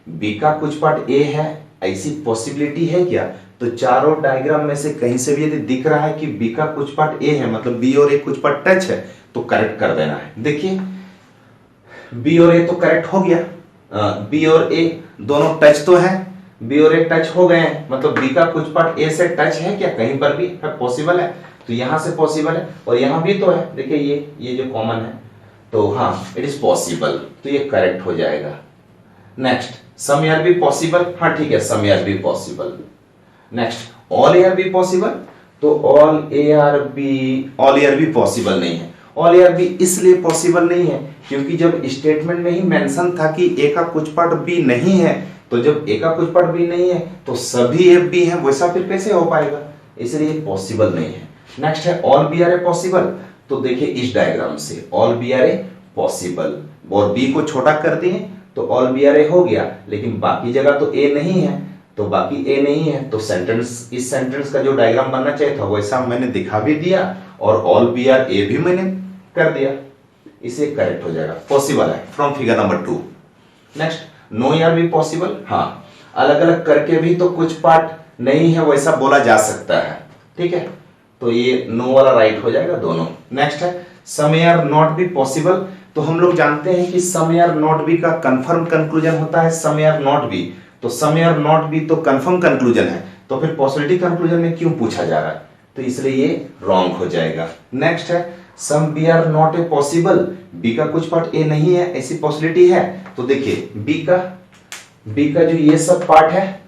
B का कुछ पार्ट ए है, ऐसी पॉसिबिलिटी है क्या? तो चारों डायग्राम में से कहीं से भी यदि दिख रहा है कि बी का कुछ पार्ट ए है, मतलब बी और ए कुछ पार्ट टच है, तो करेक्ट कर देना है। देखिए बी और ए तो करेक्ट हो गया, बी और ए दोनों टच तो है, बी और ए टच हो गए हैं, मतलब बी का कुछ पार्ट ए से टच है क्या? कहीं पर भी है, पॉसिबल है, तो यहां से पॉसिबल है और यहां भी तो है। देखिए ये जो कॉमन है, तो हाँ इट इज पॉसिबल, तो ये करेक्ट हो जाएगा। Next some A are B possible, हाँ ठीक है, some A are B possible. Next all A are B possible, तो all A are B possible नहीं है। ऑल ए आर बी इसलिए पॉसिबल नहीं है क्योंकि जब स्टेटमेंट में ही मेंशन था कि ए का कुछ पार्ट बी नहीं है, तो जब ए का कुछ पार्ट बी नहीं है तो सभी ए बी है, वैसा फिर कैसे हो पाएगा? इसलिए पॉसिबल नहीं है। नेक्स्ट है all B are A possible, तो देखिए इस डायग्राम से all B are A possible, और बी को छोटा कर दिए तो ऑल बी आर ए हो गया, लेकिन बाकी जगह तो ए नहीं है, तो बाकी ए नहीं है, तो सेंटेंस, इस सेंटेंस का जो डायग्राम बनना चाहिए था वैसा मैंने दिखा भी दिया और ऑल बी आर ए भी मैंने कर दिया, इसे करेक्ट हो जाएगा, पॉसिबल है from figure number 2। Next no A are B possible, हाँ अलग अलग करके भी तो कुछ पार्ट नहीं है वैसा बोला जा सकता है, ठीक है, तो ये नो वाला राइट हो जाएगा दोनों। नेक्स्ट है some A are not B possible, तो हम लोग जानते हैं कि some A are not B का कंफर्म कंक्लूजन होता है some A are not B, तो some A are not B तो कंफर्म कंक्लूजन है, तो फिर पॉजिटिव कंक्लूजन में क्यों पूछा जा रहा है? तो इसलिए ये रॉन्ग हो जाएगा। नेक्स्ट है some B are not A possible, B का कुछ पार्ट ए नहीं है, ऐसी पॉसिबिलिटी है, तो देखिए बी का जो ये सब पार्ट है,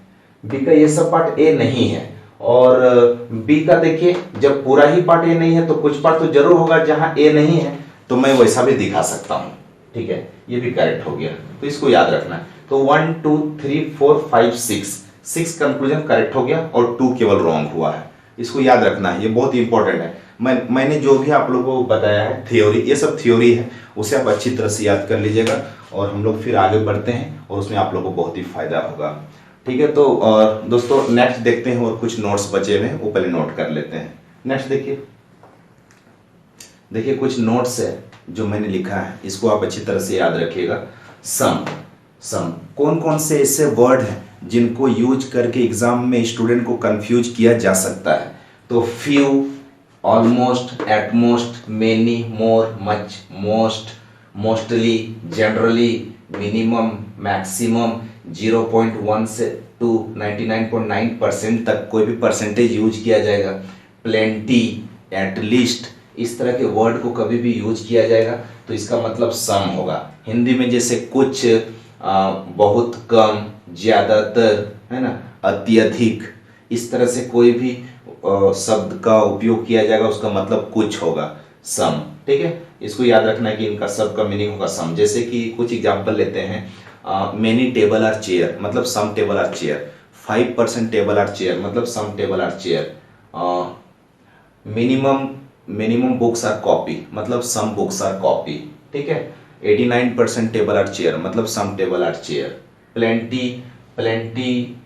बी का ये सब पार्ट ए नहीं है, और बी का देखिए जब पूरा ही पार्ट ए नहीं है तो कुछ पार्ट तो जरूर होगा जहां ए नहीं है, तो मैं वैसा भी दिखा सकता हूं, ठीक है, ये भी करेक्ट हो गया, तो इसको याद रखना है। तो 1 2 3 4 5 6 कंक्लूजन करेक्ट हो गया और 2 केवल रॉन्ग हुआ है, इसको याद रखना है, ये बहुत इंपॉर्टेंट है। मैंने जो भी आप लोगों को बताया है थ्योरी, ये सब थ्योरी है, उसे आप अच्छी तरह से याद कर लीजिएगा और हम लोग फिर आगे बढ़ते हैं और उसमें आप लोगों को बहुत ही फायदा होगा, ठीक है। तो दोस्तों नेक्स्ट देखते हैं, और कुछ नोट्स बचे हुए हैं वो पहले नोट कर लेते हैं। नेक्स्ट देखिए कुछ नोट्स है जो मैंने लिखा है, इसको आप अच्छी तरह से याद रखिएगा। सम कौन कौन से ऐसे वर्ड हैं जिनको यूज करके एग्जाम में स्टूडेंट को कंफ्यूज किया जा सकता है? तो few, almost, atmost, many, more, much, most, mostly, generally, minimum, maximum, 0.1 से टू 99.9% तक कोई भी परसेंटेज यूज किया जाएगा। प्लेंटी, एटलीस्ट, इस तरह के वर्ड को कभी भी यूज किया जाएगा तो इसका मतलब सम होगा। हिंदी में जैसे कुछ, बहुत कम, ज्यादातर, है ना, अत्यधिक, इस तरह से कोई भी शब्द का उपयोग किया जाएगा उसका मतलब कुछ होगा, सम, ठीक है। इसको याद रखना है कि इनका सब का मीनिंग होगा सम। जैसे कि कुछ एग्जांपल लेते हैं, मेनी टेबल आर चेयर मतलब some table are chair, 5% table are chair मतलब some table are chair, minimum books are copy मतलब सम बुक्स आर कॉपी, ठीक है। 89% टेबल आर चेयर मतलब some table are chair. Plenty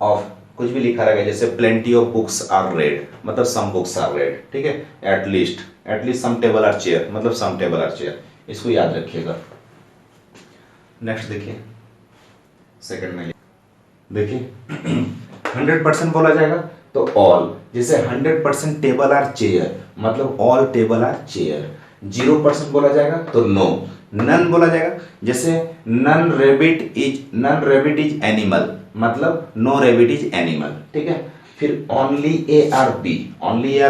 of कुछ भी लिखा रहेगा, जैसे plenty of books are red मतलब सम बुक्स आर रेड, ठीक है। At least some table are chair मतलब सम टेबल आर चेयर, इसको याद रखिएगा। नेक्स्ट देखिए, सेकंड में देखिए 100% बोला जाएगा तो ऑल, जैसे 100% टेबल आर चेयर मतलब ऑल टेबल आर चेयर। 0% बोला जाएगा तो नो। नन बोला जाएगा, जैसे नन रेबिट इज एनिमल मतलब नो रेबिट इज एनिमल, ठीक है। फिर ओनली ए आर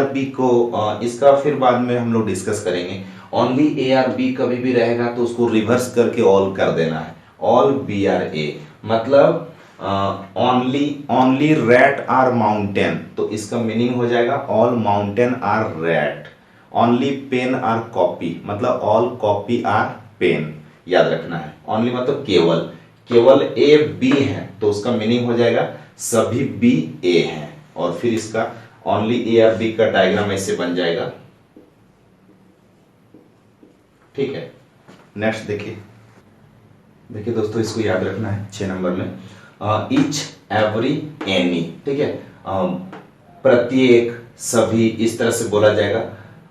बी को इसका फिर बाद में हम लोग डिस्कस करेंगे। ओनली ए आर बी कभी भी रहेगा तो उसको रिवर्स करके ऑल कर देना है। ऑल बी आर ए, मतलब ओनली रेड आर माउंटेन, तो इसका मीनिंग हो जाएगा all mountain are red. Only pen are copy, मतलब ऑल कॉपी आर पेन, याद रखना है। ओनली मतलब केवल, केवल ए बी है तो उसका मीनिंग हो जाएगा सभी बी ए हैं। और फिर इसका ओनली ए और बी का डायग्राम ऐसे बन जाएगा, ठीक है। नेक्स्ट देखिए, देखिए दोस्तों इसको याद रखना है 6 नंबर में, ईच एवरी एनी, ठीक है। प्रत्येक, सभी, इस तरह से बोला जाएगा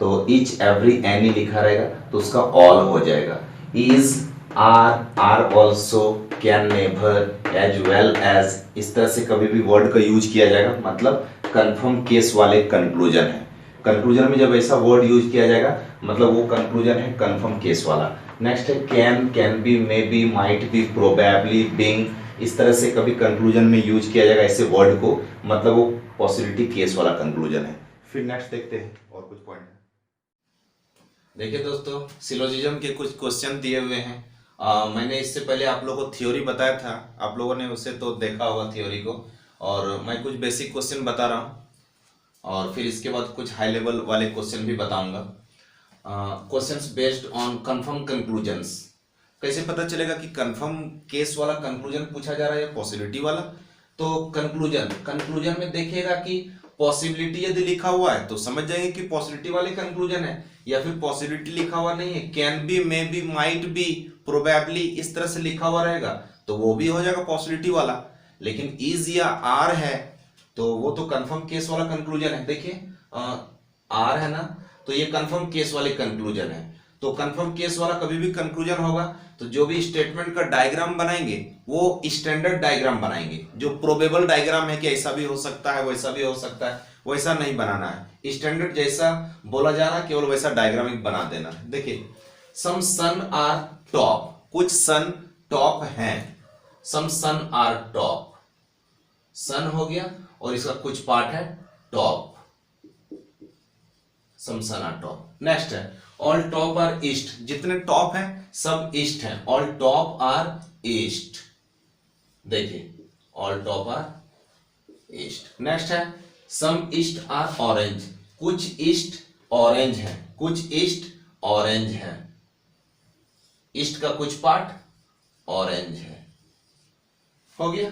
तो ईच एवरी एनी लिखा रहेगा तो उसका ऑल हो जाएगा। Is, are also, can, never, as well as, इस तरह से कभी भी वर्ड का यूज किया जाएगा, मतलब कंफर्म केस वाले कंक्लूजन है। कंक्लूजन में जब ऐसा वर्ड यूज किया जाएगा मतलब वो कंक्लूजन है कंफर्म केस वाला। नेक्स्ट है can be, may be, might be, probably, being, इस तरह से कभी कंक्लूजन में यूज किया जाएगा ऐसे वर्ड को, मतलब वो पॉसिबिलिटी केस वाला कंक्लूजन है। फिर नेक्स्ट देखते हैं और कुछ पॉइंट है। देखिए दोस्तों, सिलोजिज्म के कुछ क्वेश्चन दिए हुए हैं। मैंने इससे पहले आप लोगों को थ्योरी बताया था, आप लोगों ने उसे तो देखा होगा थ्योरी को, और मैं कुछ बेसिक क्वेश्चन बता रहा हूँ और फिर इसके बाद कुछ हाई लेवल वाले क्वेश्चन भी बताऊंगा। Questions based on confirm conclusions. कैसे पता चलेगा कि कंफर्म केस वाला कंक्लूजन पूछा जा रहा है या पॉसिबिलिटी वाला? तो कंक्लूजन में देखिएगा कि पॉसिबिलिटी यदि लिखा हुआ है तो समझ जाएंगे कि पॉसिबिलिटी वाले कंक्लूजन है, या फिर पॉसिबिलिटी लिखा हुआ नहीं है, can be, may be, might be, probably, इस तरह से लिखा हुआ रहेगा तो वो भी हो जाएगा पॉसिबिलिटी वाला। लेकिन इज या आर है तो वो तो कंफर्म केस वाला कंक्लूजन है। देखिए आर है ना, तो ये कंफर्म केस वाले कंक्लूजन है। तो कंफर्म केस वाला कभी भी कंक्लूजन होगा तो जो भी स्टेटमेंट का डायग्राम बनाएंगे वो स्टैंडर्ड डायग्राम बनाएंगे। जो प्रोबेबल डायग्राम है कि ऐसा भी हो सकता है, वैसा भी हो सकता है, वैसा नहीं बनाना है। स्टैंडर्ड जैसा बोला जा रहा है केवल वैसा डायग्राम एक बना देना है। देखिए सम सन आर टॉप, कुछ सन टॉप हैं, सम सन आर टॉप, सन हो गया और इसका कुछ पार्ट है top, some sun are top. Next है ऑल टॉप आर ईस्ट, जितने टॉप हैं सब ईस्ट हैं, ऑल टॉप आर ईस्ट। देखिए all top are east. Next है सम ईस्ट आर ऑरेंज, कुछ ईस्ट ऑरेंज है, कुछ ईस्ट ऑरेंज है, ईस्ट का कुछ पार्ट ऑरेंज है। हो गया,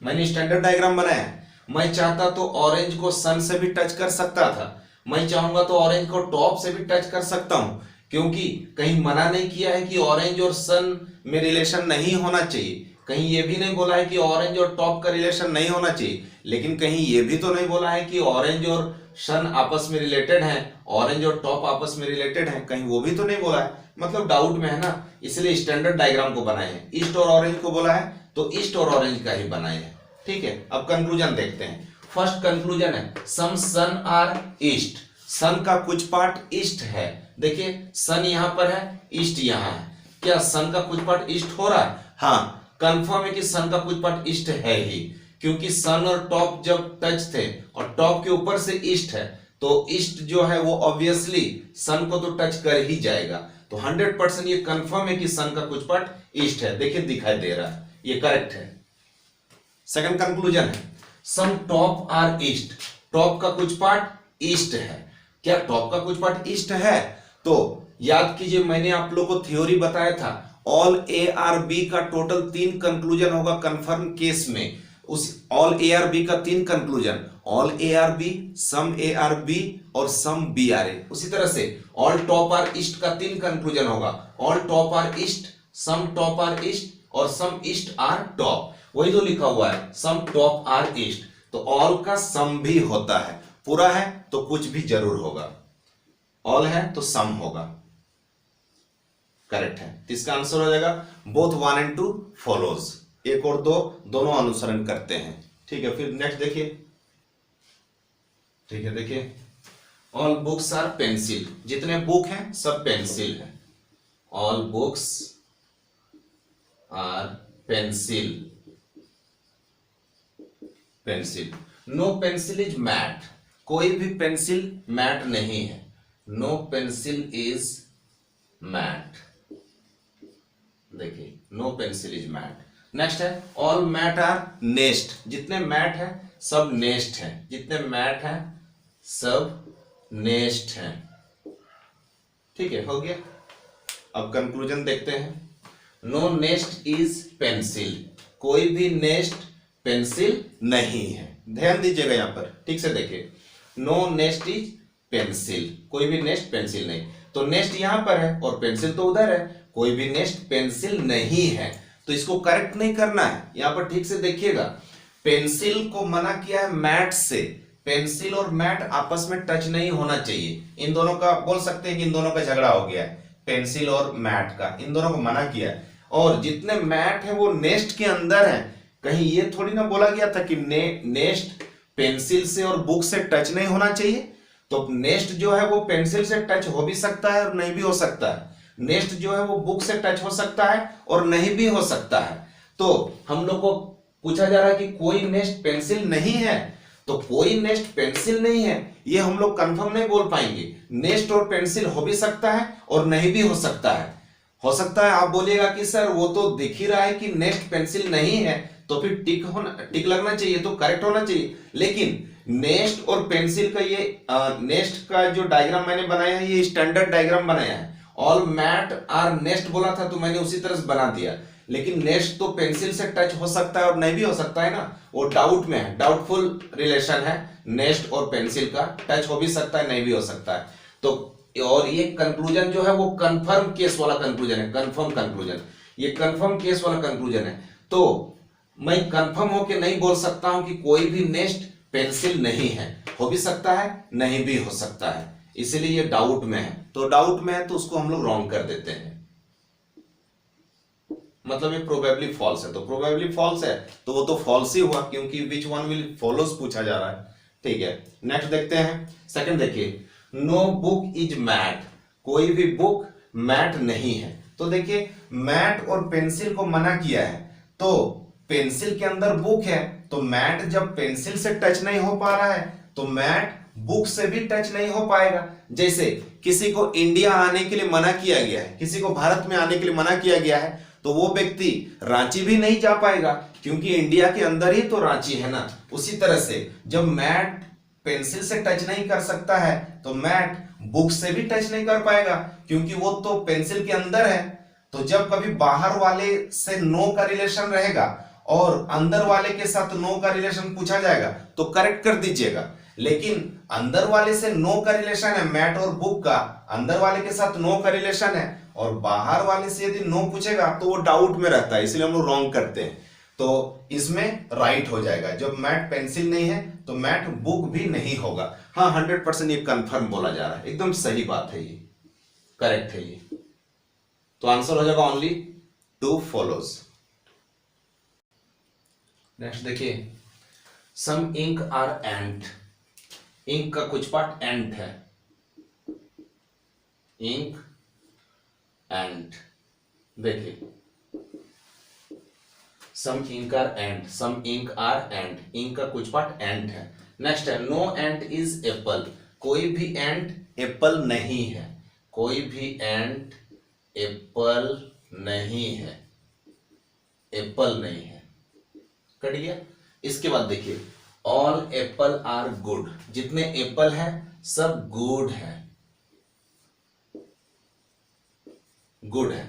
मैंने स्टैंडर्ड डायग्राम बनाया है। मैं चाहता तो ऑरेंज को सन से भी टच कर सकता था, मैं चाहूंगा तो ऑरेंज को टॉप से भी टच कर सकता हूं, क्योंकि कहीं मना नहीं किया है कि ऑरेंज और सन में रिलेशन नहीं होना चाहिए, कहीं ये भी नहीं बोला है कि ऑरेंज और टॉप का रिलेशन नहीं होना चाहिए, लेकिन कहीं ये भी तो नहीं बोला है कि ऑरेंज और सन आपस में रिलेटेड हैं, ऑरेंज और टॉप आपस में रिलेटेड हैं, कहीं वो भी तो नहीं बोला है। मतलब डाउट में है ना, इसलिए स्टैंडर्ड डायग्राम को बनाए हैं। ईस्ट और ऑरेंज को बोला है तो ईस्ट और ऑरेंज का ही बनाए हैं, ठीक है। अब कंक्लूजन देखते हैं। फर्स्ट कंक्लूजन है सम सन आर ईस्ट, सन का कुछ पार्ट ईस्ट है। देखिए सन यहां पर है, ईस्ट यहां है, क्या सन का कुछ पार्ट ईस्ट हो रहा है? हाँ, कंफर्म है कि सन का कुछ पार्ट ईस्ट है ही, क्योंकि सन और टॉप जब टच थे और टॉप के ऊपर से ईस्ट है तो ईस्ट जो है वो ऑब्वियसली सन को तो टच कर ही जाएगा। तो 100% ये कंफर्म है कि सन का कुछ पार्ट ईस्ट है। देखिए दिखाई दे रहा है, ये करेक्ट है। सेकंड कंक्लूजन है some top are east, top का कुछ पार्ट ईस्ट है। क्या टॉप का कुछ पार्ट ईस्ट है? तो याद कीजिए मैंने आप लोगों को थ्योरी बताया था, ऑल ए आर बी का टोटल 3 कंक्लूजन होगा कंफर्म केस में। उस ऑल ए आर बी का 3 conclusion, all A are B, some A are B और सम बी आर ए। उसी तरह से ऑल टॉप आर ईस्ट का 3 कंक्लूजन होगा, all top are east, some top are east और सम ईस्ट आर टॉप। वही तो लिखा हुआ है सम टॉप आर ईस्ट, तो ऑल का सम भी होता है, पूरा है तो कुछ भी जरूर होगा, ऑल है तो सम होगा। करेक्ट है, तो इसका आंसर हो जाएगा बोथ 1 and 2 फॉलोज, 1 और 2 दोनों अनुसरण करते हैं। ठीक है, फिर नेक्स्ट देखिए। ठीक है, देखिए ऑल बुक्स आर पेंसिल, जितने बुक हैं सब पेंसिल है, all books are pencil, pencil. No pencil is mat, कोई भी पेंसिल मैट नहीं है, नो पेंसिल इज मैट। देखिए no pencil is mat. Next है ऑल मैट आर नेस्ट, जितने मैट है सब नेस्ट हैं, जितने मैट हैं सब नेस्ट हैं। ठीक है, हो गया। अब कंक्लूजन देखते हैं। नो नेस्ट इज पेंसिल, कोई भी नेस्ट पेंसिल नहीं है। ध्यान दीजिएगा यहां पर, ठीक से देखिए, नो नेस्ट इज पेंसिल, कोई भी नेस्ट पेंसिल नहीं। तो नेस्ट यहां पर है और पेंसिल तो उधर है, कोई भी नेस्ट पेंसिल नहीं है। तो इसको करेक्ट नहीं करना है, यहां पर ठीक से देखिएगा। पेंसिल को मना किया है मैट से, पेंसिल और मैट आपस में टच नहीं होना चाहिए। इन दोनों का बोल सकते हैं कि इन दोनों का झगड़ा हो गया है, पेंसिल और मैट का, इन दोनों को मना किया है। और जितने मैट है वो नेस्ट के अंदर है, कहीं ये थोड़ी ना बोला गया था कि नेस्ट पेंसिल से और बुक से टच नहीं होना चाहिए। तो नेस्ट जो है वो पेंसिल से टच हो भी सकता है और नहीं भी हो सकता है, नेस्ट जो है वो बुक से टच हो सकता है और नहीं भी हो सकता है। तो हम लोग को पूछा जा रहा है कि कोई नेस्ट पेंसिल नहीं है, तो कोई नेस्ट पेंसिल नहीं है ये हम लोग कंफर्म नहीं बोल पाएंगे। नेस्ट और पेंसिल हो भी सकता है और नहीं भी हो सकता है। हो सकता है आप बोलिएगा कि सर वो तो दिख ही रहा है कि नेस्ट पेंसिल नहीं है, तो फिर टिक लगना चाहिए, तो करेक्ट होना चाहिए। लेकिन नेस्ट और पेंसिल का ये नेस्ट का जो डायग्राम मैंने बनाया है ये स्टैंडर्ड डायग्राम बनाया है। ऑल मैट आर नेस्ट बोला था तो मैंने उसी तरह से बना दिया। लेकिन नेस्ट तो पेंसिल से टच हो सकता है और नहीं भी हो सकता है ना, वो डाउट में है, डाउटफुल रिलेशन है नेस्ट और पेंसिल का, टच हो भी सकता है नहीं भी हो सकता है। तो और ये कंक्लूजन जो है वो कंफर्म केस वाला कंक्लूजन है, कंफर्म कंक्लूजन, ये कंफर्म केस वाला कंक्लूजन है। तो मैं कंफर्म होके नहीं बोल सकता हूं कि कोई भी नेस्ट पेंसिल नहीं है, हो भी सकता है नहीं भी हो सकता है, इसलिए ये डाउट में है। तो डाउट में है तो उसको हम लोग रॉन्ग कर देते हैं, मतलब ये प्रोबेबली फॉल्स है। तो प्रोबेबली फॉल्स है तो वो तो फॉल्स ही हुआ, क्योंकि विच वन विल फॉलोज पूछा जा रहा है। ठीक है, नेक्स्ट देखते हैं। सेकंड देखिए, नो बुक इज मैट, कोई भी बुक मैट नहीं है। तो देखिए मैट और पेंसिल को मना किया है, तो पेंसिल के अंदर बुक है, तो मैट जब पेंसिल से टच नहीं हो पा रहा है तो मैट बुक से भी टच नहीं हो पाएगा। जैसे किसी को इंडिया आने के लिए मना किया गया है, किसी को भारत में आने के लिए मना किया गया है, तो वो व्यक्ति रांची भी नहीं जा पाएगा, क्योंकि इंडिया के अंदर ही तो रांची है ना। उसी तरह से जब मैट पेंसिल से टच नहीं कर सकता है तो मैट बुक से भी टच नहीं कर पाएगा, क्योंकि वो तो पेंसिल के अंदर है। तो जब कभी बाहर वाले से नो का रिलेशन रहेगा और अंदर वाले के साथ नो का रिलेशन पूछा जाएगा तो करेक्ट कर दीजिएगा। लेकिन अंदर वाले से नो का रिलेशन है मैट और बुक का, अंदर वाले के साथ नो का रिलेशन है, और बाहर वाले से यदि नो पूछेगा तो वो डाउट में रहता है, इसलिए हम लोग रॉन्ग करते हैं। तो इसमें राइट हो जाएगा, जब मैट पेंसिल नहीं है तो मैट बुक भी नहीं होगा। हाँ 100% ये कंफर्म बोला जा रहा है, एकदम सही बात है, ये करेक्ट है ये। तो आंसर हो जाएगा ओनली टू फॉलोज। नेक्स्ट देखिए, some ink are ant, ink का कुछ पार्ट एंट है, इंक एंट। देखिए some ink are ant, some ink are ant, ink का कुछ पार्ट एंट है। नेक्स्ट है नो एंट इज एप्पल, कोई भी एंट एप्पल नहीं है, कोई भी एंट एप्पल नहीं है, एप्पल नहीं है, कट गया। इसके बाद देखिए ऑल एप्पल आर गुड, जितने एप्पल हैं सब गुड है, गुड है।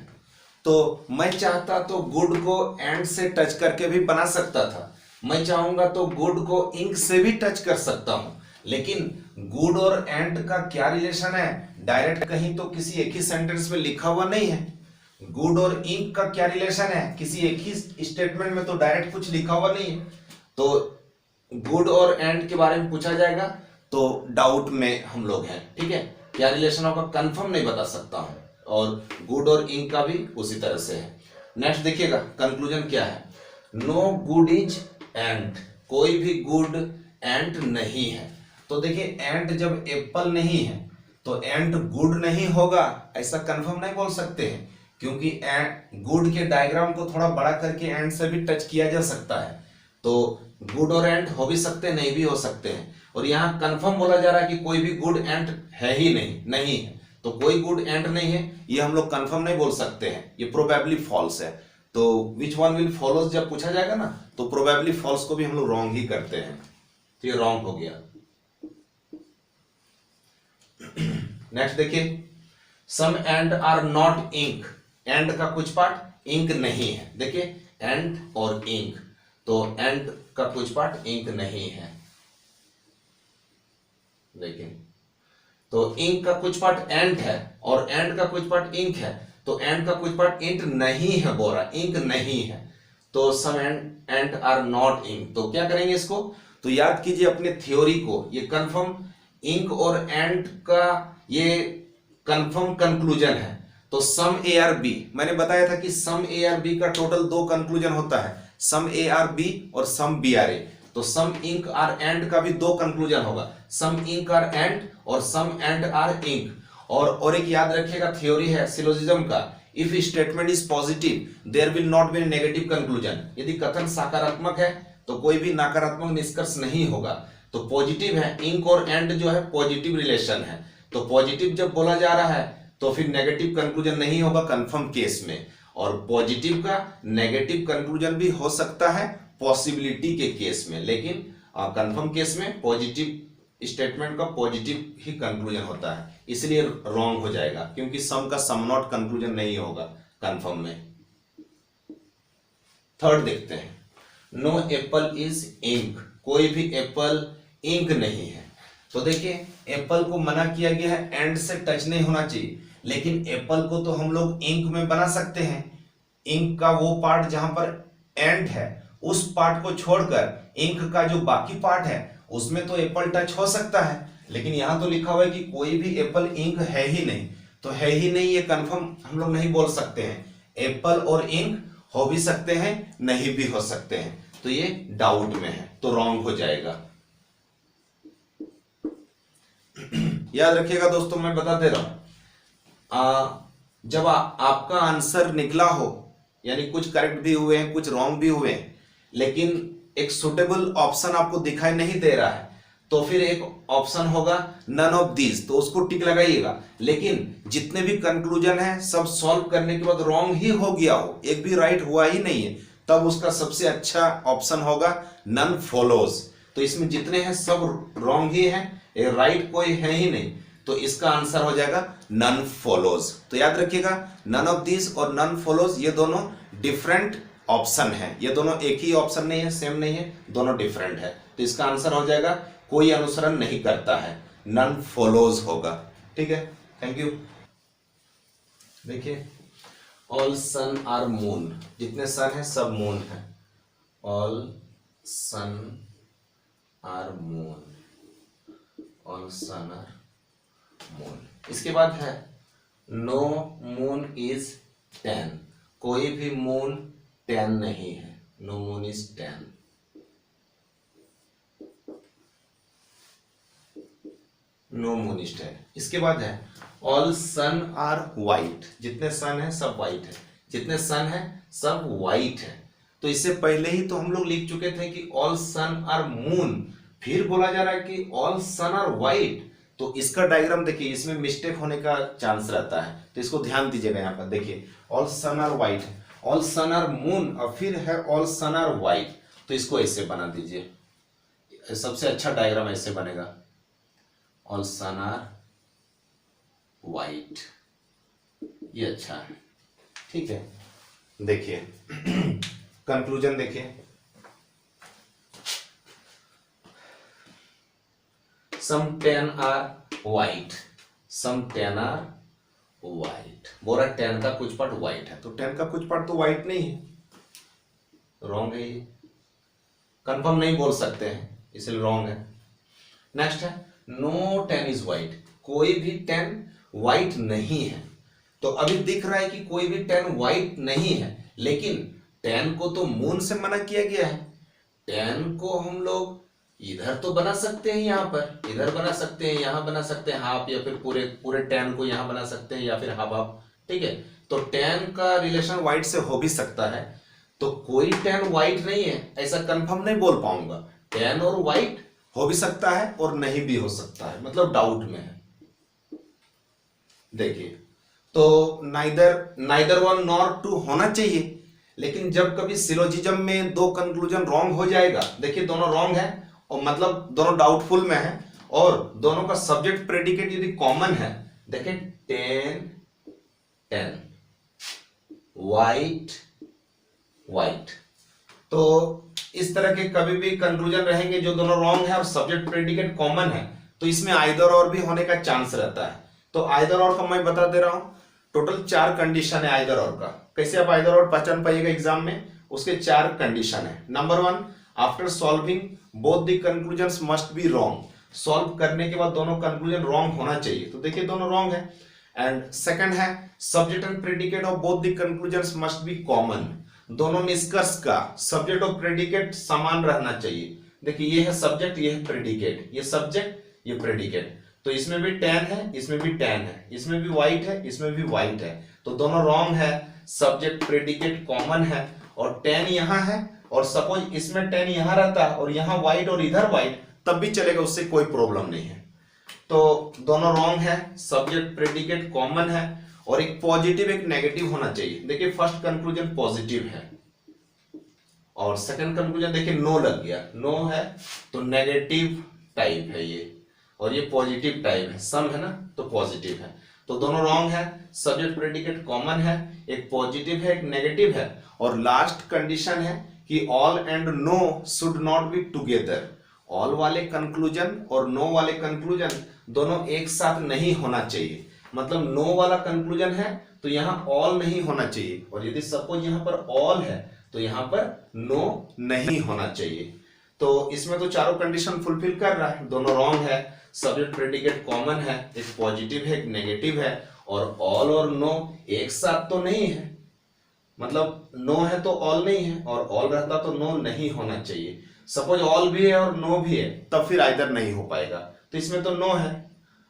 तो मैं चाहता तो गुड को एंड से टच करके भी बना सकता था, मैं चाहूंगा तो गुड को इंक से भी टच कर सकता हूं, लेकिन गुड और एंड का क्या रिलेशन है डायरेक्ट कहीं तो किसी एक ही सेंटेंस में लिखा हुआ नहीं है। गुड और इंक का क्या रिलेशन है किसी एक ही स्टेटमेंट में तो डायरेक्ट कुछ लिखा हुआ नहीं है। तो गुड और एंड के बारे में पूछा जाएगा तो डाउट में हम लोग हैं, ठीक है, क्या रिलेशन होगा कंफर्म नहीं बता सकता हूं, और गुड और इंक का भी उसी तरह से है। नेक्स्ट देखिएगा कंक्लूजन क्या है, नो गुड इज एंट, कोई भी गुड एंट नहीं है। तो देखिए एंट जब एप्पल नहीं है तो एंट गुड नहीं होगा ऐसा कंफर्म नहीं बोल सकते हैं, क्योंकि गुड के डायग्राम को थोड़ा बड़ा करके एंट से भी टच किया जा सकता है। तो गुड और एंट हो भी सकते हैं नहीं भी हो सकते हैं, और यहाँ कंफर्म बोला जा रहा है कि कोई भी गुड एंट है ही नहीं, नहीं है, तो कोई गुड एंड नहीं है ये हम लोग कंफर्म नहीं बोल सकते हैं, ये प्रोबेबली फॉल्स है। तो विच वन विल फॉलोज जब पूछा जाएगा ना तो प्रोबेबली फॉल्स को भी हम लोग रॉन्ग ही करते हैं, तो ये रॉन्ग हो गया। नेक्स्ट देखिए, some ant are not ink, ant का कुछ पार्ट इंक नहीं है। देखिए एंड और इंक, तो एंड का कुछ पार्ट इंक नहीं है। देखिए तो इंक का कुछ पार्ट एंड है और एंड का कुछ पार्ट इंक है, तो एंड का कुछ पार्ट इंक नहीं है, बोरा इंक नहीं है, तो सम एंड आर नॉट इंक। तो क्या करेंगे इसको, तो याद कीजिए अपने थ्योरी को, ये कंफर्म इंक और एंड का ये कंफर्म कंक्लूजन है। तो सम ए आर बी, मैंने बताया था कि सम ए आर बी का टोटल दो कंक्लूजन होता है, सम ए आर बी और सम बी आर ए। तो सम इंक आर एंड का भी दो कंक्लूजन होगा, सम इंक आर एंड और सम एंड आर इंक। और एक याद रखिएगा थ्योरी है सिलोजिज्म का, if statement is positive there will not be negative conclusion. यदि कथन सकारात्मक है तो कोई भी नकारात्मक निष्कर्ष नहीं होगा। तो पॉजिटिव है, इंक और एंड जो है पॉजिटिव रिलेशन है, तो पॉजिटिव जब बोला जा रहा है तो फिर नेगेटिव कंक्लूजन नहीं होगा कंफर्म केस में, और पॉजिटिव का नेगेटिव कंक्लूजन भी हो सकता है पॉसिबिलिटी के केस में, लेकिन कंफर्म केस में पॉजिटिव स्टेटमेंट का पॉजिटिव ही कंक्लूजन होता है, इसलिए रॉन्ग हो जाएगा क्योंकि सम का सम नॉट कंक्लूजन नहीं होगा कंफर्म में। थर्ड देखते हैं, नो एप्पल इज इंक, कोई भी एप्पल इंक नहीं है। तो देखिए एप्पल को मना किया गया है एंड से टच नहीं होना चाहिए, लेकिन एप्पल को तो हम लोग इंक में बना सकते हैं। इंक का वो पार्ट जहां पर एंड है उस पार्ट को छोड़कर इंक का जो बाकी पार्ट है उसमें तो एप्पल टच हो सकता है, लेकिन यहां तो लिखा हुआ है कि कोई भी एप्पल इंक है ही नहीं, तो है ही नहीं ये कंफर्म हम लोग नहीं बोल सकते हैं। एप्पल और इंक हो भी सकते हैं नहीं भी हो सकते हैं, तो ये डाउट में है, तो रॉन्ग हो जाएगा। याद रखिएगा दोस्तों, मैं बता दे रहा हूं, जब आपका आंसर निकला हो, यानी कुछ करेक्ट भी हुए हैं कुछ रॉन्ग भी हुए हैं, लेकिन एक सुटेबल ऑप्शन आपको दिखाई नहीं दे रहा है, तो फिर एक ऑप्शन होगा नन ऑफ दीज, तो उसको टिक लगाइएगा। लेकिन जितने भी कंक्लूजन है सब सॉल्व करने के बाद रॉन्ग ही हो गया हो, एक भी राइट हुआ ही नहीं है, तब उसका सबसे अच्छा ऑप्शन होगा नन फॉलोज। तो इसमें जितने हैं सब रॉन्ग ही हैं, राइट कोई है ही नहीं, तो इसका आंसर हो जाएगा नन फॉलोज। तो याद रखिएगा नन ऑफ दिस और नन फॉलोज ये दोनों डिफरेंट ऑप्शन है, ये दोनों एक ही ऑप्शन नहीं है, सेम नहीं है, दोनों डिफरेंट है, तो इसका आंसर हो जाएगा कोई अनुसरण नहीं करता है, नन फॉलोज होगा। ठीक है, थैंक यू। देखिए ऑल सन आर मून, जितने सन है सब मून है, all sun are moon, all sun are moon. इसके बाद है नो मून इज 10, कोई भी मून 10 नहीं है, no moon is 10। No moon is 10। इसके बाद है ऑल सन आर वाइट, जितने सन है सब वाइट है, जितने सन है सब वाइट है। तो इससे पहले ही तो हम लोग लिख चुके थे कि ऑल सन आर मून, फिर बोला जा रहा है कि ऑल सन आर वाइट, तो इसका डायग्राम देखिए, इसमें मिस्टेक होने का चांस रहता है, तो इसको ध्यान दीजिएगा। यहाँ पर देखिए all sun are white, all sun are moon और फिर है ऑल सन आर वाइट, तो इसको ऐसे बना दीजिए, सबसे अच्छा डायग्राम ऐसे बनेगा, ऑल सन आर वाइट, ये अच्छा है। ठीक है, देखिए कंक्लूजन देखिए, some 10 are white, some 10 are white, बोला 10 का कुछ पार्ट वाइट है, तो 10 का कुछ पार्ट तो वाइट नहीं है, रॉन्ग है, ये कंफर्म नहीं बोल सकते हैं इसलिए रॉन्ग है। नेक्स्ट है नो 10 इज वाइट, कोई भी 10 वाइट नहीं है। तो अभी दिख रहा है कि कोई भी 10 वाइट नहीं है, लेकिन 10 को तो मून से मना किया गया है, 10 को हम लोग इधर तो बना सकते हैं, यहाँ पर इधर बना सकते हैं, यहाँ बना सकते हैं हाफ, या फिर पूरे पूरे 10 को यहाँ बना सकते हैं, या फिर हाफ हाफ। ठीक है, तो 10 का रिलेशन वाइट से हो भी सकता है, तो कोई 10 वाइट नहीं है ऐसा कंफर्म नहीं बोल पाऊंगा, 10 और वाइट हो भी सकता है और नहीं भी हो सकता है, मतलब डाउट में है। देखिए तो नाइदर वन नॉर टू होना चाहिए, लेकिन जब कभी सिलोजिज्म में दो कंक्लूजन रॉन्ग हो जाएगा, देखिए दोनों रॉन्ग है और मतलब दोनों डाउटफुल में है और दोनों का सब्जेक्ट प्रेडिकेट यदि कॉमन है, देखिए 10 वाइट वाइट, तो इस तरह के कभी भी कंक्लूजन रहेंगे जो दोनों रॉन्ग है और सब्जेक्ट प्रेडिकेट कॉमन है, तो इसमें आइदर और भी होने का चांस रहता है। तो आइदर और का मैं बता दे रहा हूं, टोटल 4 कंडीशन है आइदर और का। कैसे आप आइदर और पहचान पाइएगा एग्जाम में, उसके 4 कंडीशन है। Number 1, after solving both the conclusions must be wrong, solve करने के बाद दोनों कंक्लूजन रॉन्ग होना चाहिए, तो देखिए दोनों रॉन्ग है। एंड सेकंड है, subject and predicate of both the conclusions must be common, दोनों निष्कर्ष का सब्जेक्ट और प्रेडिकेट समान रहना चाहिए। देखिए ये है सब्जेक्ट, ये है प्रेडिकेट, ये सब्जेक्ट ये प्रेडिकेट, तो इसमें भी 10 है, इसमें भी 10 है, इसमें भी व्हाइट है, इसमें भी व्हाइट है, तो दोनों रॉन्ग है, सब्जेक्ट प्रेडिकेट कॉमन है और 10 यहां है और सपोज इसमें 10 यहां रहता है और यहां व्हाइट और इधर व्हाइट, तब भी चलेगा, उससे कोई प्रॉब्लम नहीं है। तो दोनों रॉन्ग है, सब्जेक्ट प्रेडिकेट कॉमन है और एक पॉजिटिव एक नेगेटिव होना चाहिए। देखिए फर्स्ट कंक्लूजन पॉजिटिव है और सेकंड कंक्लूजन देखिए नो लग गया, नो है तो नेगेटिव टाइप है ये और ये पॉजिटिव टाइप है, सम है ना तो पॉजिटिव है, तो दोनों रॉन्ग है, सब्जेक्ट प्रेडिकेट कॉमन है, एक पॉजिटिव है एक नेगेटिव है और लास्ट कंडीशन है कि all and no should not be together, all वाले कंक्लूजन और नो वाले कंक्लूजन दोनों एक साथ नहीं होना चाहिए। मतलब नो वाला कंक्लूजन है तो यहां ऑल नहीं होना चाहिए और यदि सपोज यहां पर ऑल है तो यहां पर नो नहीं होना चाहिए। तो इसमें तो चारों कंडीशन फुलफिल कर रहा है, दोनों रॉन्ग है, सब्जेक्ट प्रेडिकेट कॉमन है, एक पॉजिटिव है एक नेगेटिव है और ऑल और नो एक साथ तो नहीं है, मतलब नो है तो ऑल नहीं है और ऑल रहता तो नो नहीं होना चाहिए। सपोज ऑल भी है और नो भी है तब फिर आइदर नहीं हो पाएगा, तो इसमें तो नो है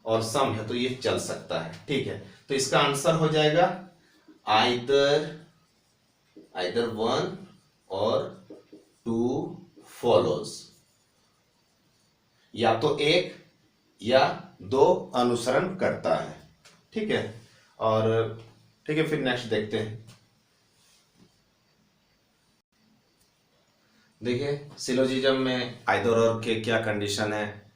और सम है तो ये चल सकता है, ठीक है। तो इसका आंसर हो जाएगा आइदर 1 और 2 फॉलोज, या तो 1 या 2 अनुसरण करता है, ठीक है। और ठीक है फिर नेक्स्ट देखते हैं। देखिए सिलोजिज्म में आइदर और के क्या कंडीशन है,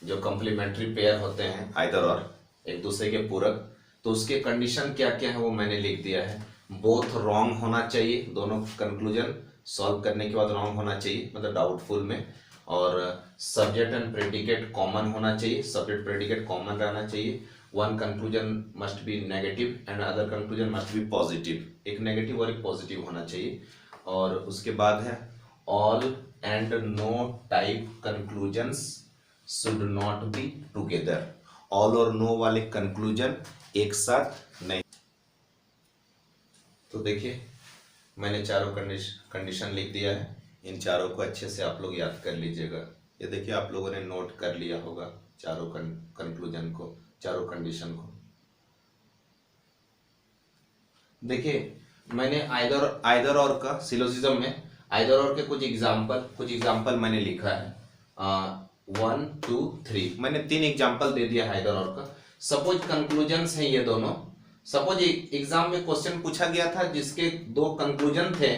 जो कंप्लीमेंट्री पेयर होते हैं आइदर और एक दूसरे के पूरक, तो उसके कंडीशन क्या क्या है वो मैंने लिख दिया है। बोथ रॉन्ग होना चाहिए, दोनों कंक्लूजन सॉल्व करने के बाद रॉन्ग होना चाहिए मतलब डाउटफुल में, और सब्जेक्ट एंड प्रेडिकेट कॉमन होना चाहिए, सब्जेक्ट प्रेडिकेट कॉमन रहना चाहिए, one conclusion must be negative and other conclusion must be positive, एक नेगेटिव और एक पॉजिटिव होना चाहिए। और उसके बाद है all and no type conclusions should not be together, all और नो वाले कंक्लूजन एक साथ नहीं। तो देखिए मैंने चारों कंडीशन लिख दिया है, इन चारों को अच्छे से आप लोग याद कर लीजिएगा। ये देखिए आप लोगों ने नोट कर लिया होगा चारों कंक्लूजन को, चारों कंडीशन को। देखिए मैंने आइदर और का सिलोजिज्म में आइदर और के कुछ एग्जाम्पल मैंने लिखा है 1 2 3, मैंने 3 एग्जाम्पल दे दिया आइदर और का। सपोज कंक्लूजन्स हैं ये दोनों, सपोज एग्जाम में क्वेश्चन पूछा गया था जिसके 2 कंक्लूजन थे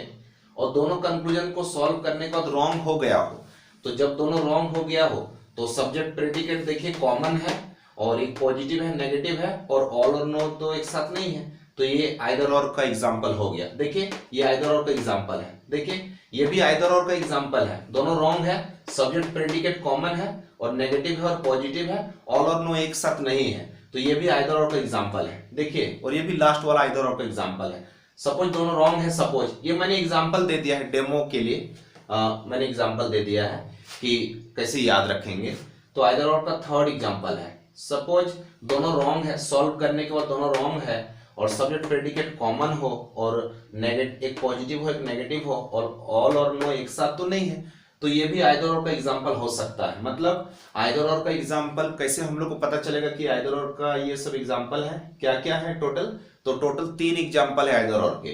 और दोनों कंक्लूजन को सॉल्व करने के बाद रॉन्ग हो गया हो, तो जब दोनों रॉन्ग हो गया हो तो सब्जेक्ट प्रेडिकेट देखिए कॉमन है और एक पॉजिटिव है नेगेटिव है और ऑल और नो तो एक साथ नहीं है, तो ये आइदर और का एग्जांपल हो गया। देखिए ये आइदर और का एग्जांपल है, देखिए ये भी आइदर और का एग्जांपल है, दोनों रॉन्ग है, सब्जेक्ट प्रेडिकेट कॉमन है और नेगेटिव है और पॉजिटिव है, ऑल और नो एक साथ नहीं है, तो ये भी आइदर और का एग्जांपल है। देखिए और ये भी लास्ट वाला आइदर और का एग्जांपल है। सपोज दोनों रॉन्ग है, सपोज ये मैंने एग्जांपल दे दिया है डेमो के लिए, मैंने एग्जांपल दे दिया है कि कैसे याद रखेंगे। तो आइदर और का थर्ड एग्जांपल है, सपोज दोनों रॉन्ग है, सॉल्व करने के बाद दोनों रॉन्ग है और सब्जेक्ट प्रेडिकेट कॉमन हो और एक पॉजिटिव हो एक नेगेटिव हो और ऑल और नो एक साथ तो नहीं है, तो ये भी आइदर और का एग्जांपल हो सकता है। मतलब आइदर और का एग्जांपल कैसे हम लोग को पता चलेगा कि आइदर और का ये सब एग्जांपल है, क्या क्या है टोटल, तो टोटल 3 एग्जांपल है आइदर और के।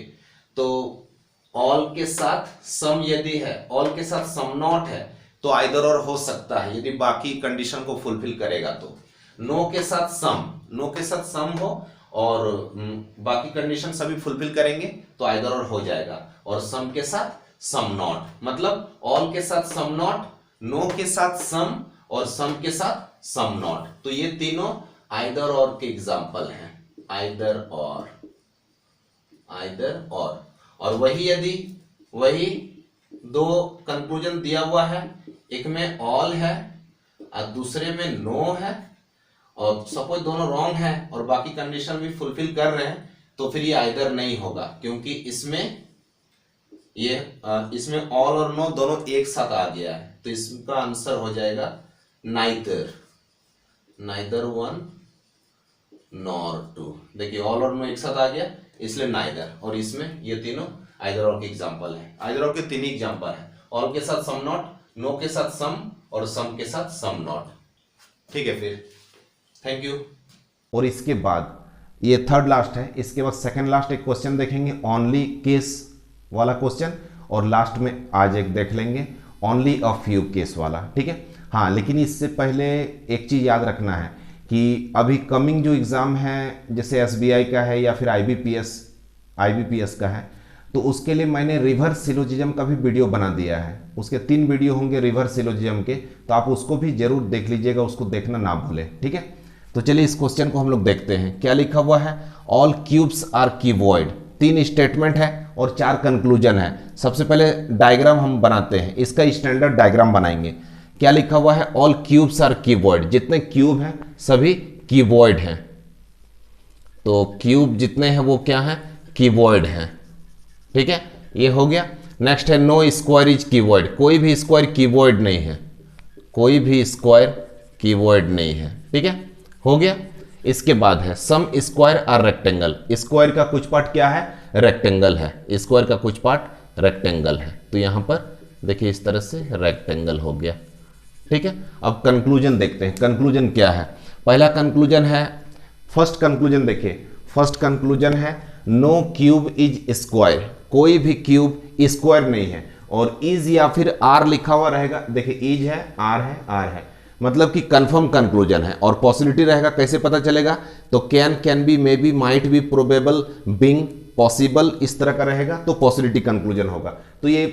तो ऑल के साथ सम यदि है, ऑल के साथ सम नॉट है तो आइदर और हो सकता है यदि बाकी कंडीशन को फुलफिल करेगा। तो नो के साथ सम हो और बाकी कंडीशन सभी फुलफिल करेंगे तो आइदर और हो जाएगा। और सम के साथ सम नॉट, मतलब ऑल के साथ सम नॉट, नो के साथ सम और सम के साथ सम नॉट। तो ये तीनों आइदर और के एग्जाम्पल हैं, आइदर और, आइदर और वही यदि वही दो कंक्लूजन दिया हुआ है, एक में ऑल है और दूसरे में नो है, और सपोज दोनों रॉन्ग है और बाकी कंडीशन भी फुलफिल कर रहे हैं, तो फिर ये आइदर नहीं होगा, क्योंकि इसमें ऑल और नो दोनों एक साथ आ गया है। तो इसका आंसर हो जाएगा neither, neither one nor two. देखिए ऑल और नो एक साथ आ गया इसलिए नाइदर, और इसमें ये तीनों आइदर और के एग्जांपल है। आइदर और के तीन ही एग्जांपल है, ऑल के साथ सम नॉट, नो के साथ सम और सम के साथ सम नॉट। ठीक है, फिर थैंक यू। और इसके बाद ये थर्ड लास्ट है, इसके बाद सेकंड लास्ट एक क्वेश्चन देखेंगे ओनली केस वाला क्वेश्चन, और लास्ट में आज एक देख लेंगे ओनली अ फ्यू केस वाला। ठीक है, हाँ, लेकिन इससे पहले एक चीज़ याद रखना है कि अभी कमिंग जो एग्ज़ाम है, जैसे एसबीआई का है या फिर आईबीपीएस का है, तो उसके लिए मैंने रिवर्स सिलोजिज्म का भी वीडियो बना दिया है। उसके 3 वीडियो होंगे रिवर्स सिलोजिज्म के, तो आप उसको भी जरूर देख लीजिएगा, उसको देखना ना भूलें। ठीक है, तो चलिए इस क्वेश्चन को हम लोग देखते हैं। क्या लिखा हुआ है, ऑल क्यूब्स आर कीवॉइड। 3 स्टेटमेंट है और 4 कंक्लूजन है। सबसे पहले डायग्राम हम बनाते हैं, इसका स्टैंडर्ड डायग्राम बनाएंगे। क्या लिखा हुआ है, ऑल क्यूब्स आर कीवॉइड, जितने क्यूब हैं सभी कीवॉइड हैं। तो क्यूब जितने हैं वो क्या है, कीवॉइड हैं। ठीक है, ये हो गया। नेक्स्ट है नो स्क्वायर इज कीवॉइड, कोई भी स्क्वायर कीवॉइड नहीं है, कोई भी स्क्वायर कीवॉइड नहीं है। ठीक है, हो गया। इसके बाद है सम स्क्वायर आर रेक्टेंगल, स्क्वायर का कुछ पार्ट क्या है, रेक्टेंगल है, स्क्वायर का कुछ पार्ट रेक्टेंगल है। तो यहां पर देखिए इस तरह से रेक्टेंगल हो गया। ठीक है, अब कंक्लूजन देखते हैं, कंक्लूजन क्या है। पहला कंक्लूजन है, फर्स्ट कंक्लूजन देखिए, फर्स्ट कंक्लूजन है नो क्यूब इज स्क्वायर, कोई भी क्यूब स्क्वायर नहीं है। और इज या फिर आर लिखा हुआ रहेगा, देखिए इज है, आर है, मतलब कि कंफर्म कंक्लूजन है। और पॉसिबिलिटी रहेगा, कैसे पता चलेगा, तो can be, may be, might be, probable, being, possible, इस तरह का रहेगा तो पॉसिबिलिटी कंक्लूजन होगा। तो ये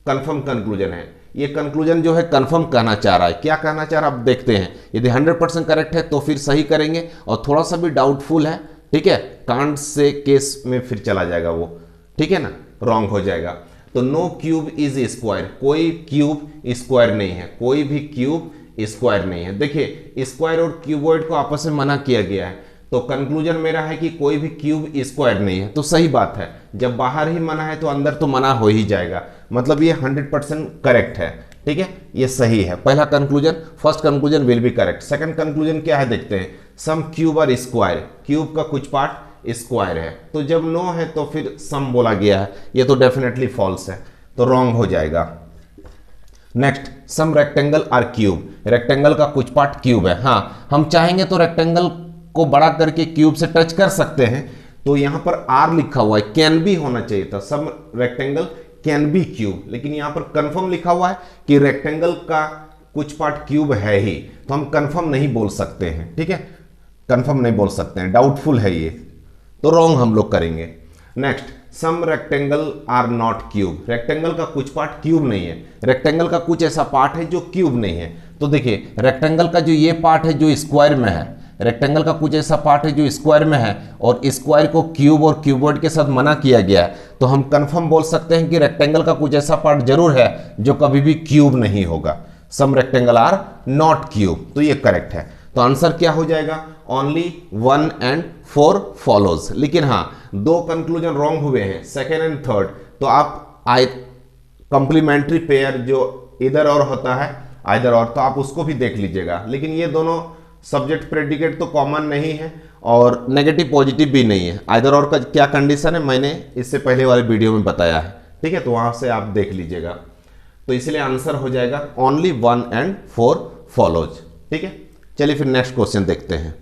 कंफर्म कंक्लूजन है। ये कंक्लूजन जो है कंफर्म कहना चाह रहा है। क्या कहना चाह रहा है, आप देखते हैं। यदि 100% करेक्ट है तो फिर सही करेंगे, और थोड़ा सा भी डाउटफुल है, ठीक है, कांट से केस में फिर चला जाएगा वो, ठीक है ना, रॉन्ग हो जाएगा। तो नो क्यूब इज स्क्वायर, कोई क्यूब स्क्वायर नहीं है, कोई भी क्यूब स्क्वायर नहीं है। देखिए स्क्वायर और क्यूबॉइड को आपस में मना किया गया है, तो कंक्लूजन मेरा है कि कोई भी क्यूब स्क्वायर नहीं है। तो सही बात है, जब बाहर ही मना है तो अंदर तो मना हो ही जाएगा, मतलब ये 100% करेक्ट है। ठीक है, ये सही है। पहला conclusion, first conclusion will be correct. Second conclusion क्या है देखते हैं, सम क्यूब आर स्क्वायर, क्यूब का कुछ पार्ट स्क्वायर है। तो जब नो है तो फिर सम बोला गया है, ये तो डेफिनेटली फॉल्स है, तो रॉन्ग हो जाएगा। Next, some rectangle are cube, rectangle का कुछ पार्ट क्यूब है। हाँ, हम चाहेंगे तो रेक्टेंगल को बड़ा करके क्यूब से टच कर सकते हैं। तो यहां पर आर लिखा हुआ है, कैन भी होना चाहिए था, सम रेक्टेंगल कैन बी क्यूब, लेकिन यहां पर कंफर्म लिखा हुआ है कि रेक्टेंगल का कुछ पार्ट क्यूब है ही, तो हम कंफर्म नहीं बोल सकते हैं। ठीक है, कंफर्म नहीं बोल सकते हैं, डाउटफुल है ये, तो रॉन्ग हम लोग करेंगे। Next, some rectangle are not cube, rectangle का कुछ पार्ट क्यूब नहीं है, रेक्टेंगल का कुछ ऐसा पार्ट है जो क्यूब नहीं है। तो देखिए रेक्टेंगल का जो ये पार्ट है जो स्क्वायर में है, रेक्टेंगल का कुछ ऐसा पार्ट है जो स्क्वायर में है, और स्क्वायर को क्यूब और क्यूबॉइड के साथ मना किया गया है, तो हम कंफर्म बोल सकते हैं कि रेक्टेंगल का कुछ ऐसा पार्ट जरूर है जो कभी भी क्यूब नहीं होगा। सम रेक्टेंगल आर नॉट क्यूब, तो ये करेक्ट है। तो आंसर क्या हो जाएगा, ओनली 1 and 4 फॉलोज। लेकिन हाँ, 2 कंक्लूजन रॉन्ग हुए हैं, सेकेंड एंड थर्ड, तो आप कंप्लीमेंट्री पेयर जो इधर और होता है आइदर और, तो आप उसको भी देख लीजिएगा। लेकिन ये दोनों सब्जेक्ट प्रेडिकेट तो कॉमन नहीं है और नेगेटिव पॉजिटिव भी नहीं है। आइदर और का क्या कंडीशन है मैंने इससे पहले वाले वीडियो में बताया है, ठीक है, तो वहां से आप देख लीजिएगा। तो इसलिए आंसर हो जाएगा ओनली 1 and 4 फॉलोज। ठीक है, चलिए फिर नेक्स्ट क्वेश्चन देखते हैं।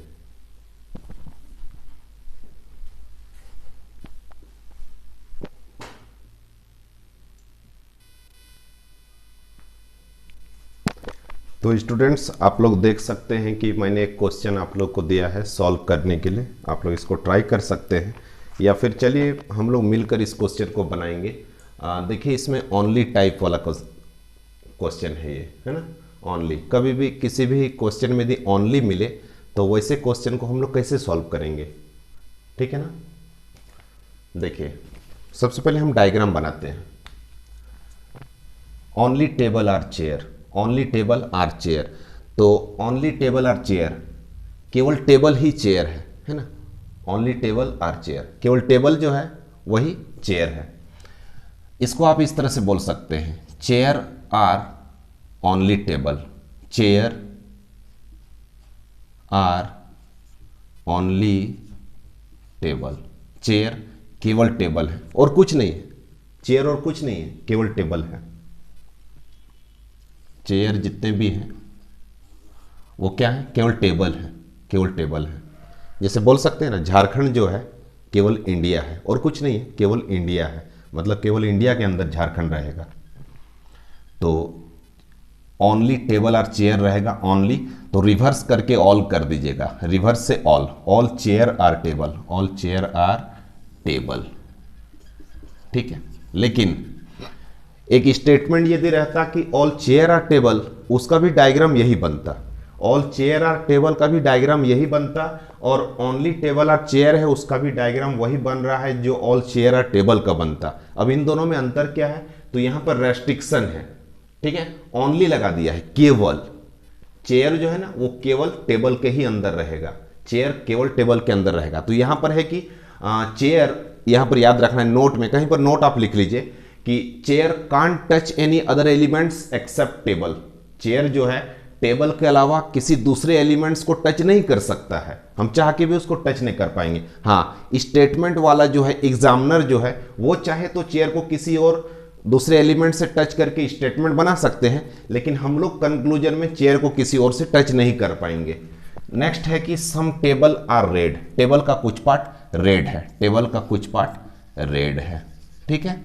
तो तो स्टूडेंट्स आप लोग देख सकते हैं कि मैंने एक क्वेश्चन आप लोग को दिया है सॉल्व करने के लिए, आप लोग इसको ट्राई कर सकते हैं या फिर चलिए हम लोग मिलकर इस क्वेश्चन को बनाएंगे। देखिए इसमें ओनली टाइप वाला क्वेश्चन है ये, है ना। ओनली, कभी भी किसी भी क्वेश्चन में यदि ओनली मिले तो वैसे क्वेश्चन को हम लोग कैसे सॉल्व करेंगे, ठीक है ना। देखिए सबसे पहले हम डायग्राम बनाते हैं। Only table are chair, only table are chair, तो ओनली टेबल आर चेयर, केवल टेबल ही चेयर है ना। ओनली टेबल आर चेयर, केवल टेबल जो है वही चेयर है। इसको आप इस तरह से बोल सकते हैं, chair are only table, chair are only table, chair केवल टेबल है और कुछ नहीं है, चेयर और कुछ नहीं है, केवल टेबल है। चेयर जितने भी हैं वो क्या है, केवल टेबल है, केवल टेबल है। जैसे बोल सकते हैं ना झारखंड जो है केवल इंडिया है और कुछ नहीं है, केवल इंडिया है, मतलब केवल इंडिया के अंदर झारखंड रहेगा। तो ओनली टेबल और चेयर रहेगा ओनली, तो रिवर्स करके ऑल कर दीजिएगा, रिवर्स से all, all chair are table, all chair are table, ठीक है। लेकिन एक स्टेटमेंट यदि रहता कि ऑल चेयर आर टेबल, उसका भी डायग्राम यही बनता, ऑल चेयर आर टेबल का भी डायग्राम यही बनता, और ओनली टेबल आर चेयर है उसका भी डायग्राम वही बन रहा है जो ऑल चेयर आर टेबल का बनता। अब इन दोनों में अंतर क्या है, तो यहां पर रेस्ट्रिक्शन है, ठीक है। ओनली लगा दिया है, केवल चेयर जो है ना वो केवल टेबल के ही अंदर रहेगा, चेयर केवल टेबल के अंदर रहेगा। तो यहां पर है कि चेयर, यहां पर याद रखना है, नोट में कहीं पर नोट आप लिख लीजिए कि chair can't touch any other elements except table, chair जो है टेबल के अलावा किसी दूसरे एलिमेंट्स को टच नहीं कर सकता है, हम चाह के भी उसको टच नहीं कर पाएंगे। हाँ, स्टेटमेंट वाला जो है एग्जामिनर जो है वो चाहे तो चेयर को किसी और दूसरे एलिमेंट से टच करके स्टेटमेंट बना सकते हैं, लेकिन हम लोग कंक्लूजन में चेयर को किसी और से टच नहीं कर पाएंगे। नेक्स्ट है कि सम टेबल आर रेड, टेबल का कुछ पार्ट रेड है, टेबल का कुछ पार्ट रेड है, ठीक है।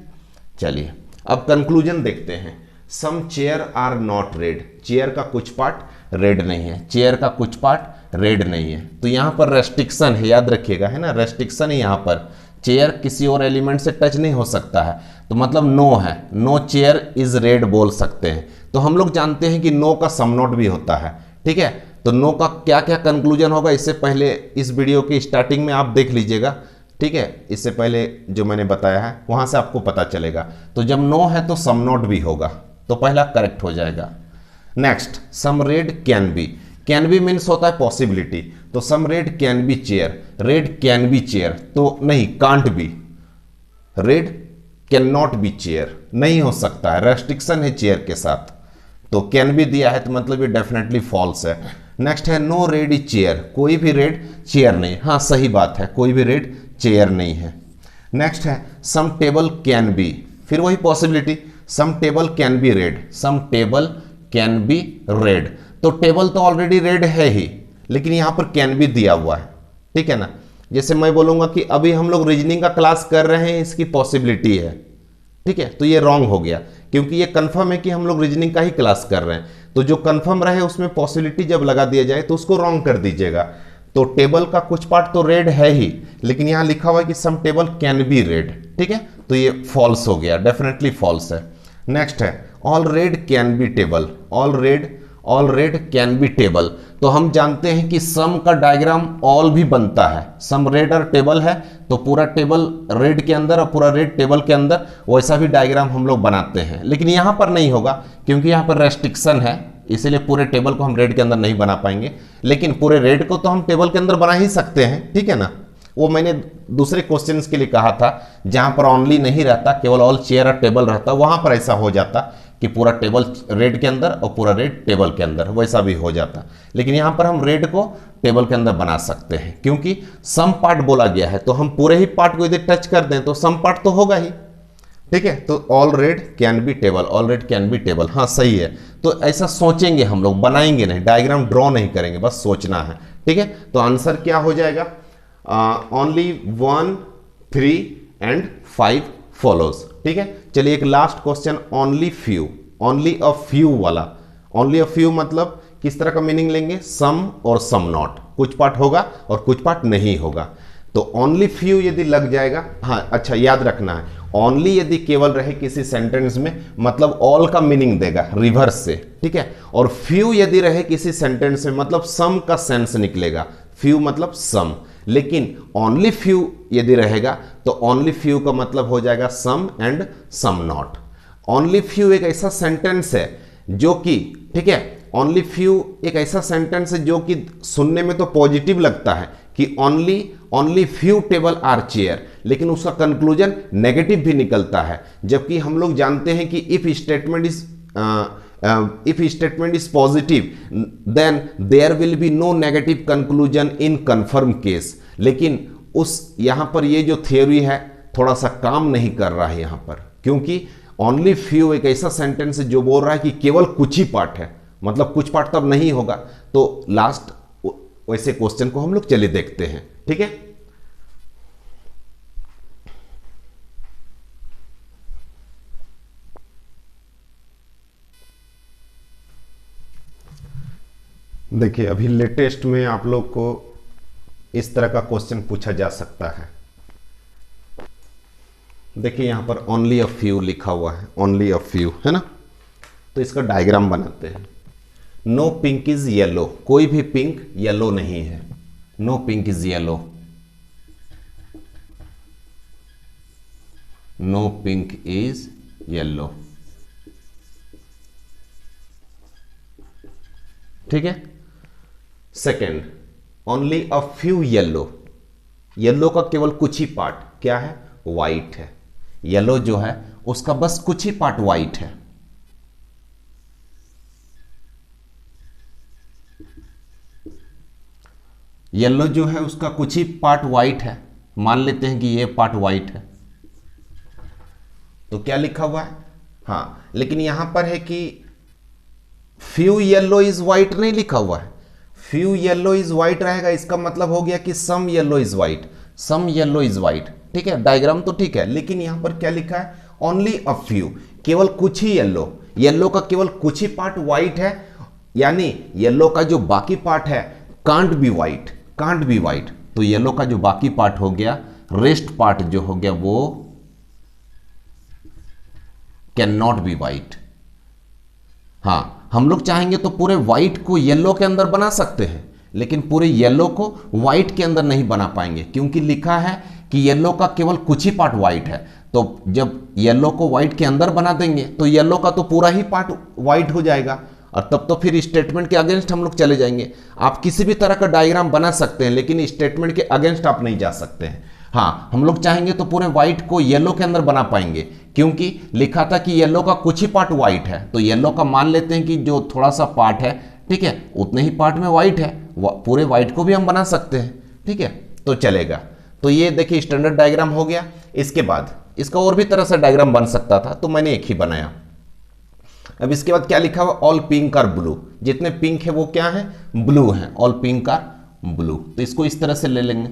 चलिए अब कंक्लूजन देखते हैं। Some chair are not red, chair का कुछ पार्ट रेड नहीं है, चेयर का कुछ पार्ट रेड नहीं है। तो यहां पर रेस्ट्रिक्शन है, याद रखिएगा, है ना, रेस्ट्रिक्शन है यहां पर, चेयर किसी और एलिमेंट से टच नहीं हो सकता है, तो मतलब नो है, नो चेयर इज रेड बोल सकते हैं। तो हम लोग जानते हैं कि नो का सम नोट भी होता है, ठीक है। तो नो का क्या क्या कंक्लूजन होगा इससे पहले इस वीडियो की स्टार्टिंग में आप देख लीजिएगा, ठीक है। इससे पहले जो मैंने बताया है वहां से आपको पता चलेगा। तो जब नो है तो सम नोट भी होगा, तो पहला करेक्ट हो जाएगा। Next, some red can be मीन्स होता है पॉसिबिलिटी, तो some red can be chair, red can be chair, तो नहीं, can't be, red can not be chair, नहीं हो सकता है, रेस्ट्रिक्शन है चेयर के साथ। तो कैन भी दिया है तो मतलब ये डेफिनेटली फॉल्स है। नेक्स्ट है नो रेड इज चेयर, कोई भी रेड चेयर नहीं, हाँ सही बात है, कोई भी रेड चेयर नहीं है। नेक्स्ट है सम टेबल कैन बी, फिर वही possibility, some table can be red, some table can be red, तो टेबल तो ऑलरेडी रेड है ही, लेकिन यहां पर कैन बी दिया हुआ है, ठीक है ना। जैसे मैं बोलूंगा कि अभी हम लोग रीजनिंग का क्लास कर रहे हैं, इसकी पॉसिबिलिटी है, ठीक है, तो ये रॉन्ग हो गया, क्योंकि ये कंफर्म है कि हम लोग रीजनिंग का ही क्लास कर रहे हैं। तो जो कंफर्म रहे उसमें पॉसिबिलिटी जब लगा दिया जाए तो उसको रॉन्ग कर दीजिएगा। तो टेबल का कुछ पार्ट तो रेड है ही, लेकिन यहां लिखा हुआ है कि सम टेबल कैन बी रेड, ठीक है, तो ये फॉल्स हो गया, डेफिनेटली फॉल्स है। नेक्स्ट है all red can B table, all red can B table, तो हम जानते हैं कि सम का डायग्राम ऑल भी बनता है, सम रेड और टेबल है तो पूरा टेबल रेड के अंदर और पूरा रेड टेबल के अंदर, वैसा भी डायग्राम हम लोग बनाते हैं, लेकिन यहां पर नहीं होगा क्योंकि यहां पर रेस्ट्रिक्शन है, इसीलिए पूरे टेबल को हम रेड के अंदर नहीं बना पाएंगे, लेकिन पूरे रेड को तो हम टेबल के अंदर बना ही सकते हैं, ठीक है ना। वो मैंने दूसरे क्वेश्चंस के लिए कहा था जहां पर ओनली नहीं रहता, केवल ऑल चेयर और टेबल रहता, वहां पर ऐसा हो जाता कि पूरा टेबल रेड के अंदर और पूरा रेड टेबल के अंदर, वैसा भी हो जाता। लेकिन यहां पर हम रेड को टेबल के अंदर बना सकते हैं क्योंकि सम पार्ट बोला गया है, तो हम पूरे ही पार्ट को यदि टच कर दें तो सम पार्ट तो होगा ही, ठीक है। तो all red can B table, all red can B table, हाँ सही है। तो ऐसा सोचेंगे हम लोग, बनाएंगे नहीं, डायग्राम ड्रॉ नहीं करेंगे, बस सोचना है, ठीक है। तो आंसर क्या हो जाएगा, ओनली 1, 3 एंड 5 फॉलोज, ठीक है। चलिए एक last question, only few, only a few वाला, ओनली अ फ्यू मतलब किस तरह का मीनिंग लेंगे, सम और सम नॉट, कुछ पार्ट होगा और कुछ पार्ट नहीं होगा। तो ओनली फ्यू यदि लग जाएगा, हाँ अच्छा याद रखना है, ओनली यदि केवल रहे किसी सेंटेंस में मतलब ऑल का मीनिंग देगा रिवर्स से, ठीक है। और फ्यू यदि रहे किसी सेंटेंस में मतलब सम का सेंस निकलेगा, फ्यू मतलब सम। लेकिन ओनली फ्यू यदि रहेगा तो ओनली फ्यू का मतलब हो जाएगा some and some not. Only few एक ऐसा सेंटेंस है जो कि, ठीक है, ओनली फ्यू एक ऐसा सेंटेंस है जो कि सुनने में तो पॉजिटिव लगता है कि only few table are chair, लेकिन उसका कंक्लूजन नेगेटिव भी निकलता है। जबकि हम लोग जानते हैं कि if statement is positive then there will be no negative conclusion in confirm case. लेकिन उस यहां पर ये जो थ्योरी है थोड़ा सा काम नहीं कर रहा है यहां पर, क्योंकि ओनली फ्यू एक ऐसा सेंटेंस है जो बोल रहा है कि केवल कुछ ही पार्ट है, मतलब कुछ पार्ट तब नहीं होगा। तो लास्ट वैसे क्वेश्चन को हम लोग चलिए देखते हैं, ठीक है। देखिए अभी लेटेस्ट में आप लोग को इस तरह का क्वेश्चन पूछा जा सकता है। देखिए यहां पर ओनली अ फ्यू लिखा हुआ है, ओनली अ फ्यू है ना। तो इसका डायग्राम बनाते हैं। नो पिंक इज येलो, कोई भी पिंक येलो नहीं है। No pink is yellow, no pink is yellow, ठीक है। Second, only a few yellow, yellow का केवल कुछ ही पार्ट क्या है, वाइट है। येलो जो है उसका बस कुछ ही पार्ट वाइट है। येलो जो है उसका कुछ ही पार्ट वाइट है, मान लेते हैं कि ये पार्ट वाइट है। तो क्या लिखा हुआ है, हाँ लेकिन यहां पर है कि फ्यू येलो इज वाइट नहीं लिखा हुआ है। फ्यू येलो इज वाइट रहेगा, इसका मतलब हो गया कि some yellow is white, some yellow is white, ठीक है। डायग्राम तो ठीक है, लेकिन यहां पर क्या लिखा है, ओनली अ फ्यू, केवल कुछ ही येलो, येलो का केवल कुछ ही पार्ट वाइट है, यानी येलो का जो बाकी पार्ट है can't be white, can't be white. तो येलो का जो बाकी पार्ट हो गया, रेस्ट पार्ट जो हो गया वो कैन नॉट बी वाइट। हाँ हम लोग चाहेंगे तो पूरे व्हाइट को येलो के अंदर बना सकते हैं, लेकिन पूरे येलो को व्हाइट के अंदर नहीं बना पाएंगे, क्योंकि लिखा है कि येलो का केवल कुछ ही पार्ट व्हाइट है। तो जब येलो को व्हाइट के अंदर बना देंगे तो येलो का तो पूरा ही पार्ट व्हाइट हो जाएगा, और तब तो फिर स्टेटमेंट के अगेंस्ट हम लोग चले जाएंगे। आप किसी भी तरह का डायग्राम बना सकते हैं, लेकिन स्टेटमेंट के अगेंस्ट आप नहीं जा सकते हैं। हाँ हम लोग चाहेंगे तो पूरे व्हाइट को येलो के अंदर बना पाएंगे, क्योंकि लिखा था कि येलो का कुछ ही पार्ट व्हाइट है। तो येलो का मान लेते हैं कि जो थोड़ा सा पार्ट है, ठीक है, उतने ही पार्ट में व्हाइट है, पूरे व्हाइट को भी हम बना सकते हैं, ठीक है, तो चलेगा। तो ये देखिए स्टैंडर्ड डायग्राम हो गया। इसके बाद इसका और भी तरह से डायग्राम बन सकता था, तो मैंने एक ही बनाया। अब इसके बाद क्या लिखा हुआ, ऑल पिंक आर ब्लू, जितने पिंक है वो क्या है, ब्लू है, ऑल पिंक आर ब्लू। तो इसको इस तरह से ले लेंगे,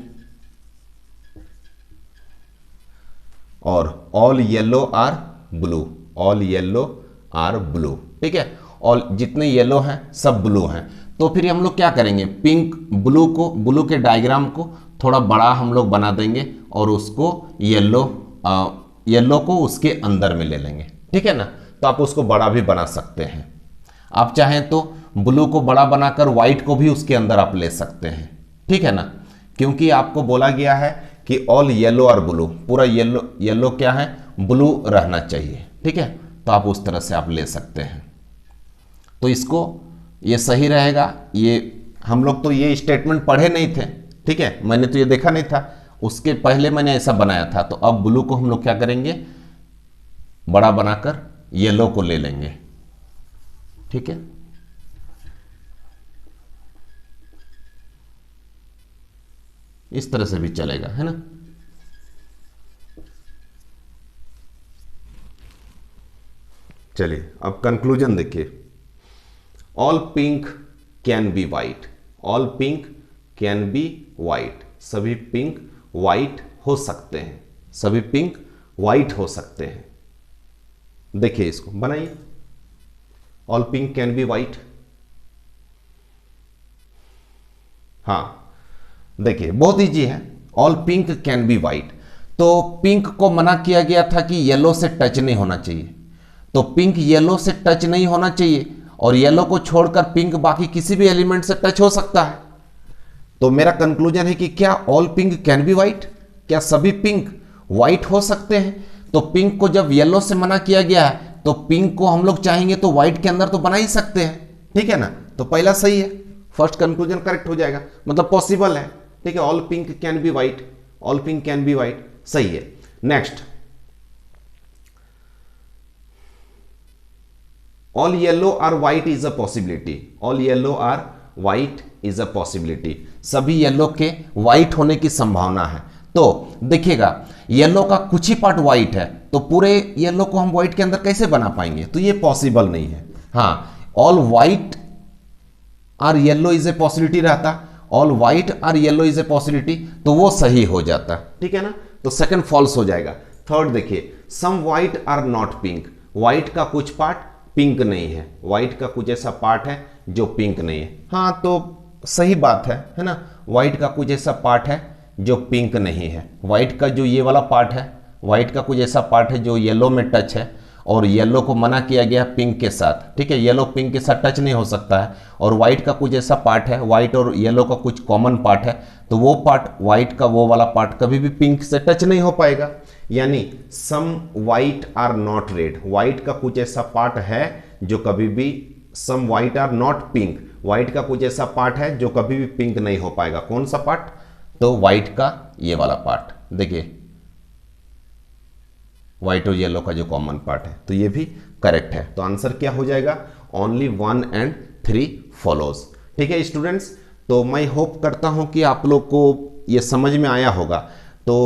और all yellow are blue, all yellow are blue, ठीक है, ऑल जितने येलो हैं सब ब्लू हैं। तो फिर हम लोग क्या करेंगे, पिंक ब्लू को, ब्लू के डायग्राम को थोड़ा बड़ा हम लोग बना देंगे और उसको येलो को उसके अंदर में ले लेंगे, ठीक है ना। तो आप उसको बड़ा भी बना सकते हैं, आप चाहें तो ब्लू को बड़ा बनाकर व्हाइट को भी उसके अंदर आप ले सकते हैं, ठीक है ना, क्योंकि आपको बोला गया है कि ऑल येलो और ब्लू, पूरा येलो, येलो क्या है, ब्लू रहना चाहिए, ठीक है। तो आप उस तरह से आप ले सकते हैं। तो इसको ये सही रहेगा। ये हम लोग तो ये स्टेटमेंट पढ़े नहीं थे, ठीक है, मैंने तो ये देखा नहीं था, उसके पहले मैंने ऐसा बनाया था। तो अब ब्लू को हम लोग क्या करेंगे, बड़ा बनाकर येलो को ले लेंगे, ठीक है। इस तरह से भी चलेगा, है ना। चलिए अब कंक्लूजन देखिए, all pink can be white, all pink can be white, सभी पिंक वाइट हो सकते हैं, सभी पिंक वाइट हो सकते हैं। देखिए इसको बनाइए, all pink can be white. हाँ देखिए बहुत इजी है, all pink can be white. तो पिंक को मना किया गया था कि येलो से टच नहीं होना चाहिए, तो पिंक येलो से टच नहीं होना चाहिए, और येलो को छोड़कर पिंक बाकी किसी भी एलिमेंट से टच हो सकता है। तो मेरा कंक्लूजन है कि क्या all pink can be white, क्या सभी पिंक वाइट हो सकते हैं। तो पिंक को जब येलो से मना किया गया है तो पिंक को हम लोग चाहेंगे तो व्हाइट के अंदर तो बना ही सकते हैं, ठीक है ना। तो पहला सही है, फर्स्ट कंक्लूजन करेक्ट हो जाएगा, मतलब पॉसिबल है, ठीक है। All pink can be white, all pink can be white, सही है। Next, all yellow are white is a possibility, all yellow are white is a possibility, सभी येलो के वाइट होने की संभावना है। तो देखिएगा येलो का कुछ ही पार्ट वाइट है, तो पूरे येलो को हम वाइट के अंदर कैसे बना पाएंगे, तो ये पॉसिबल नहीं है। हाँ, all white are yellow is a possibility रहता, all white are yellow is a possibility, तो वो सही हो जाता, ठीक है ना। तो सेकंड फॉल्स हो जाएगा। थर्ड देखिए, some white are not pink, white का कुछ पार्ट पिंक नहीं है, वाइट का कुछ ऐसा पार्ट है जो पिंक नहीं है। हाँ तो सही बात है ना, वाइट का कुछ ऐसा पार्ट है जो पिंक नहीं है, वाइट का जो ये वाला पार्ट है, वाइट का कुछ ऐसा पार्ट है जो येलो में टच है, और येलो को मना किया गया पिंक के साथ, ठीक है, येलो पिंक के साथ टच नहीं हो सकता है। और वाइट का कुछ ऐसा पार्ट है, वाइट और येलो का कुछ कॉमन पार्ट है, तो वो पार्ट वाइट का वो वाला पार्ट कभी भी पिंक से टच नहीं हो पाएगा। यानी some white are not red, white का कुछ ऐसा पार्ट है जो कभी भी, some white are not pink, white का कुछ ऐसा पार्ट है जो कभी भी पिंक नहीं हो पाएगा। कौन सा पार्ट, तो वाइट का ये वाला पार्ट, देखिए व्हाइट और येलो का जो कॉमन पार्ट है, तो ये भी करेक्ट है। तो आंसर क्या हो जाएगा, ओनली 1 and 3 फॉलोज, ठीक है स्टूडेंट्स। तो मैं होप करता हूं कि आप लोग को ये समझ में आया होगा। तो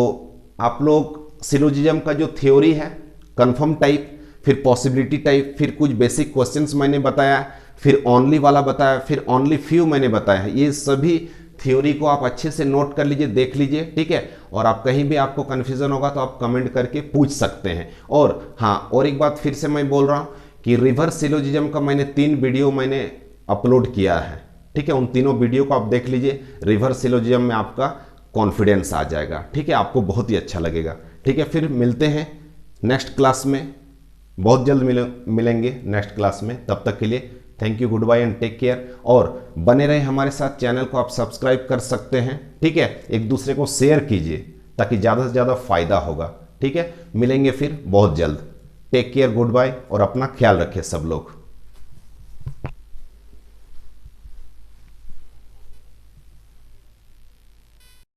आप लोग सिलोजिज्म का जो थ्योरी है, कंफर्म टाइप, फिर पॉसिबिलिटी टाइप, फिर कुछ बेसिक क्वेश्चंस मैंने बताया, फिर ओनली वाला बताया, फिर ओनली फ्यू मैंने बताया, ये सभी थ्योरी को आप अच्छे से नोट कर लीजिए, देख लीजिए, ठीक है। और आप कहीं भी आपको कन्फ्यूजन होगा तो आप कमेंट करके पूछ सकते हैं। और हाँ, और एक बात फिर से मैं बोल रहा हूँ कि रिवर्स सिलोजिज्म का मैंने 3 वीडियो मैंने अपलोड किया है, ठीक है। उन तीनों वीडियो को आप देख लीजिए, रिवर्स सिलोजिज्म में आपका कॉन्फिडेंस आ जाएगा, ठीक है, आपको बहुत ही अच्छा लगेगा, ठीक है। फिर मिलते हैं नेक्स्ट क्लास में, बहुत जल्द मिलेंगे नेक्स्ट क्लास में। तब तक के लिए thank you, good bye and take care. और बने रहे हमारे साथ, चैनल को आप सब्सक्राइब कर सकते हैं, ठीक है। एक दूसरे को शेयर कीजिए ताकि ज़्यादा से ज़्यादा फायदा होगा, ठीक है। मिलेंगे फिर बहुत जल्द। टेक केयर, गुड बाय, और अपना ख्याल रखिए सब लोग।